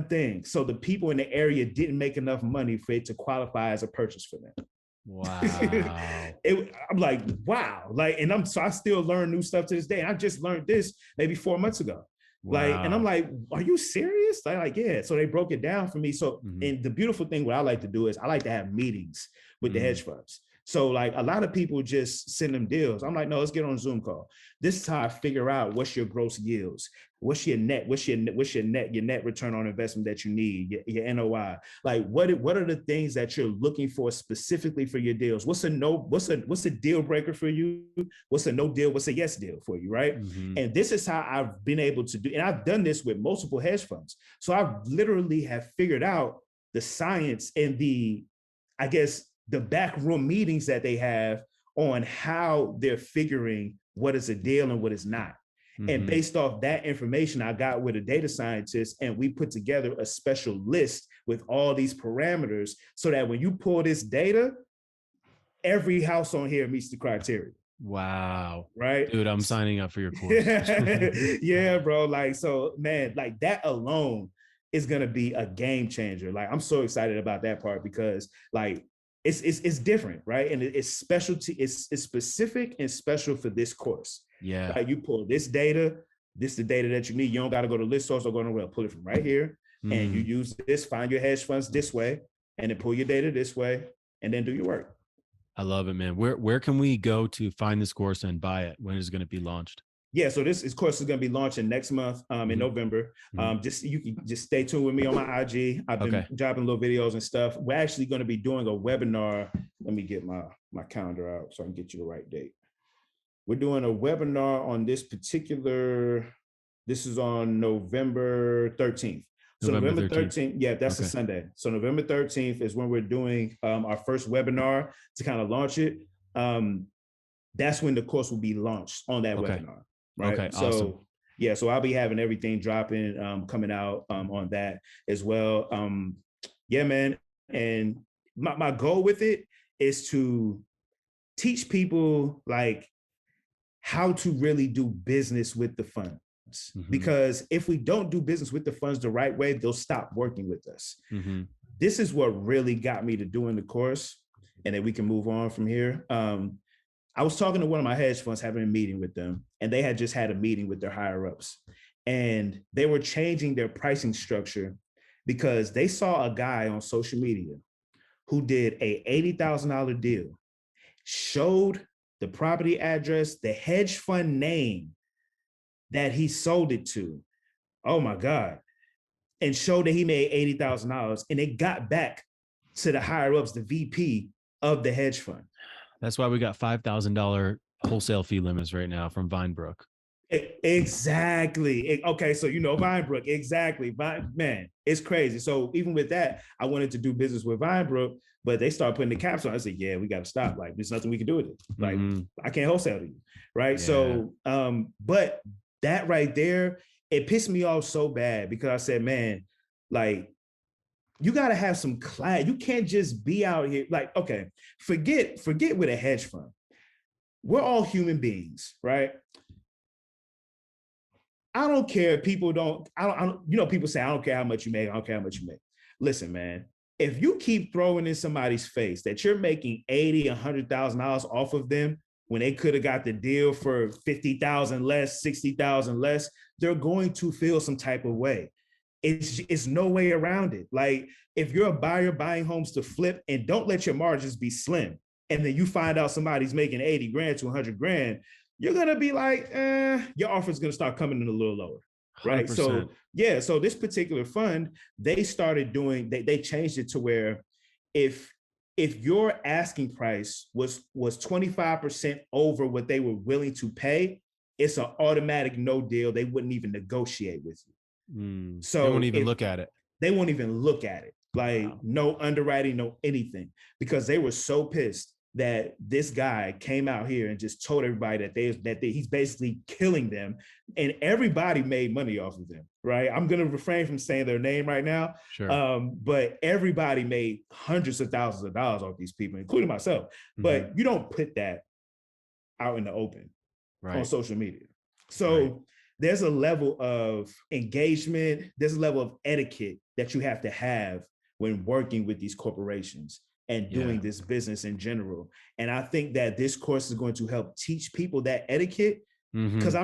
thing. So the people in the area didn't make enough money for it to qualify as a purchase for them. Wow. I'm like, wow. Like, and I still learn new stuff to this day. I just learned this maybe 4 months ago. Like, and I'm Wow. like, are you serious? Like, yeah. So they broke it down for me. So, Mm-hmm. and the beautiful thing, what I like to do is I like to have meetings with the hedge funds. So like a lot of people just send them deals. I'm like, no, let's get on a Zoom call. This is how I figure out what's your gross yields, what's your net, your net return on investment that you need, your NOI. Like what are the things that you're looking for specifically for your deals? What's a deal breaker for you? What's a no deal? What's a yes deal for you? Right. Mm-hmm. And this is how I've been able to do, and I've done this with multiple hedge funds. So I literally have figured out the science and I guess, the backroom meetings that they have on how they're figuring what is a deal and what is not. And Mm-hmm. based off that information, I got with a data scientist and we put together a special list with all these parameters so that when you pull this data, every house on here meets the criteria. Wow. Right. Dude, I'm signing up for your course. Yeah, bro. Like, so man, like that alone is gonna be a game changer. Like, I'm so excited about that part because like it's different, right? And it's specialty, it's specific and special for this course. Yeah. Right. You pull this data, this is the data that you need. You don't got to go to list source or go nowhere. Pull it from right here. And you use this, find your hedge funds this way, and then pull your data this way, and then do your work. I love it, man. Where can we go to find this course and buy it? When is it going to be launched? Yeah, so this course is going to be launching next month in November. Just you can just stay tuned with me on my IG. I've been dropping little videos and stuff. We're actually going to be doing a webinar. Let me get my calendar out so I can get you the right date. We're doing a webinar on this is on November 13th. So November 13th, yeah, that's a Sunday. So November 13th is when we're doing our first webinar to kind of launch it. That's when the course will be launched on that webinar, right? Okay, so awesome. Yeah, so I'll be having everything dropping, coming out on that as well. Yeah, man. And my goal with it is to teach people like how to really do business with the funds. Because if we don't do business with the funds the right way, they'll stop working with us. This is what really got me to doing the course, and then we can move on from here. I was talking to one of my hedge funds, having a meeting with them, and they had just had a meeting with their higher ups, and they were changing their pricing structure because they saw a guy on social media who did a $80,000 deal, showed the property address, the hedge fund name that he sold it to. Oh my God. And showed that he made $80,000, and it got back to the higher ups, the VP of the hedge fund. That's why we got $5,000 wholesale fee limits right now from Vinebrook. Exactly. Okay, so Vinebrook, exactly. Man, it's crazy. So even with that, I wanted to do business with Vinebrook, but they started putting the caps on. I said, yeah, we got to stop. Like, there's nothing we can do with it. Like, I can't wholesale to you, right? Yeah. So, but that right there, it pissed me off so bad because I said, man, like, you got to have some class. You can't just be out here like, okay, forget with a hedge fund. We're all human beings, right? I don't care. People don't, people say, I don't care how much you make. I don't care how much you make. Listen, man, if you keep throwing in somebody's face that you're making $80,000, $100,000 off of them when they could have got the deal for 50,000 less, 60,000 less, they're going to feel some type of way. It's no way around it. Like, if you're a buyer buying homes to flip, and don't let your margins be slim, and then you find out somebody's making 80 grand to 100 grand, you're going to be like, your offer's going to start coming in a little lower. Right. 100%. So, yeah. So this particular fund, they started doing, they changed it to where if your asking price was 25% over what they were willing to pay, it's an automatic no deal. They wouldn't even negotiate with you. So they won't even look at it. They won't even look at it. Like, wow. No underwriting, no anything, because they were so pissed that this guy came out here and just told everybody that he's basically killing them, and everybody made money off of them, right? I'm going to refrain from saying their name right now. Sure. But everybody made hundreds of thousands of dollars off these people, including myself. But you don't put that out in the open on social media. So there's a level of engagement, there's a level of etiquette that you have to have when working with these corporations and doing this business in general. And I think that this course is going to help teach people that etiquette because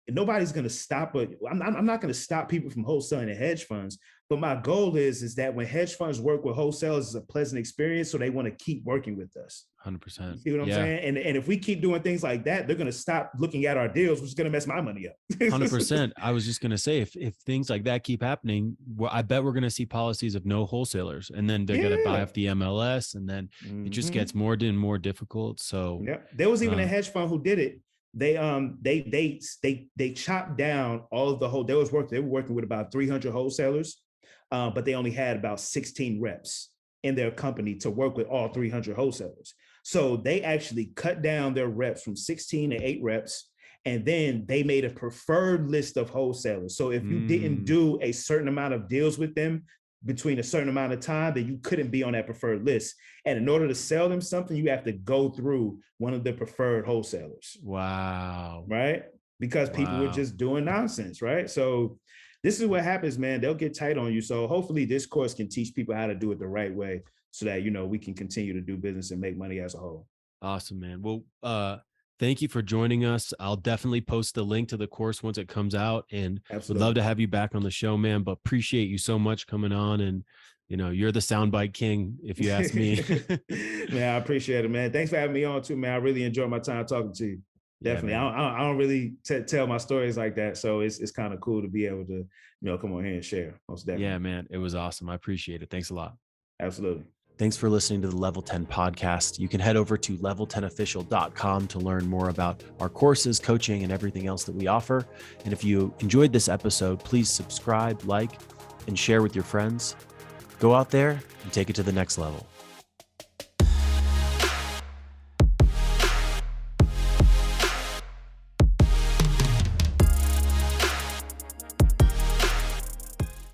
nobody's going to stop it. I'm not going to stop people from wholesaling the hedge funds. But my goal is that when hedge funds work with wholesalers, it's a pleasant experience. So they want to keep working with us. 100%. You see what I'm saying? And if we keep doing things like that, they're going to stop looking at our deals, which is going to mess my money up. 100%. I was just going to say, if things like that keep happening, well, I bet we're going to see policies of no wholesalers, and then they're going to buy off the MLS, and then it just gets more and more difficult. So yeah, there was even a hedge fund who did it. They chopped down all of the they were working with about 300 wholesalers, but they only had about 16 reps in their company to work with all 300 wholesalers. So they actually cut down their reps from 16 to 8 reps. And then they made a preferred list of wholesalers. So if you didn't do a certain amount of deals with them between a certain amount of time, then you couldn't be on that preferred list. And in order to sell them something, you have to go through one of the preferred wholesalers. Wow. Right? Because people were just doing nonsense, right? So this is what happens, man. They'll get tight on you. So hopefully this course can teach people how to do it the right way so that, we can continue to do business and make money as a whole. Awesome, man. Well, thank you for joining us. I'll definitely post the link to the course once it comes out, and would love to have you back on the show, man. But appreciate you so much coming on, and you're the soundbite king, if you ask me. Man, I appreciate it, man. Thanks for having me on too, man. I really enjoyed my time talking to you. Definitely. I don't really tell my stories like that, so it's kind of cool to be able to come on here and share. Most definitely. Yeah, man. It was awesome. I appreciate it. Thanks a lot. Absolutely. Thanks for listening to the Level 10 podcast. You can head over to level10official.com to learn more about our courses, coaching, and everything else that we offer. And if you enjoyed this episode, please subscribe, like, and share with your friends. Go out there and take it to the next level.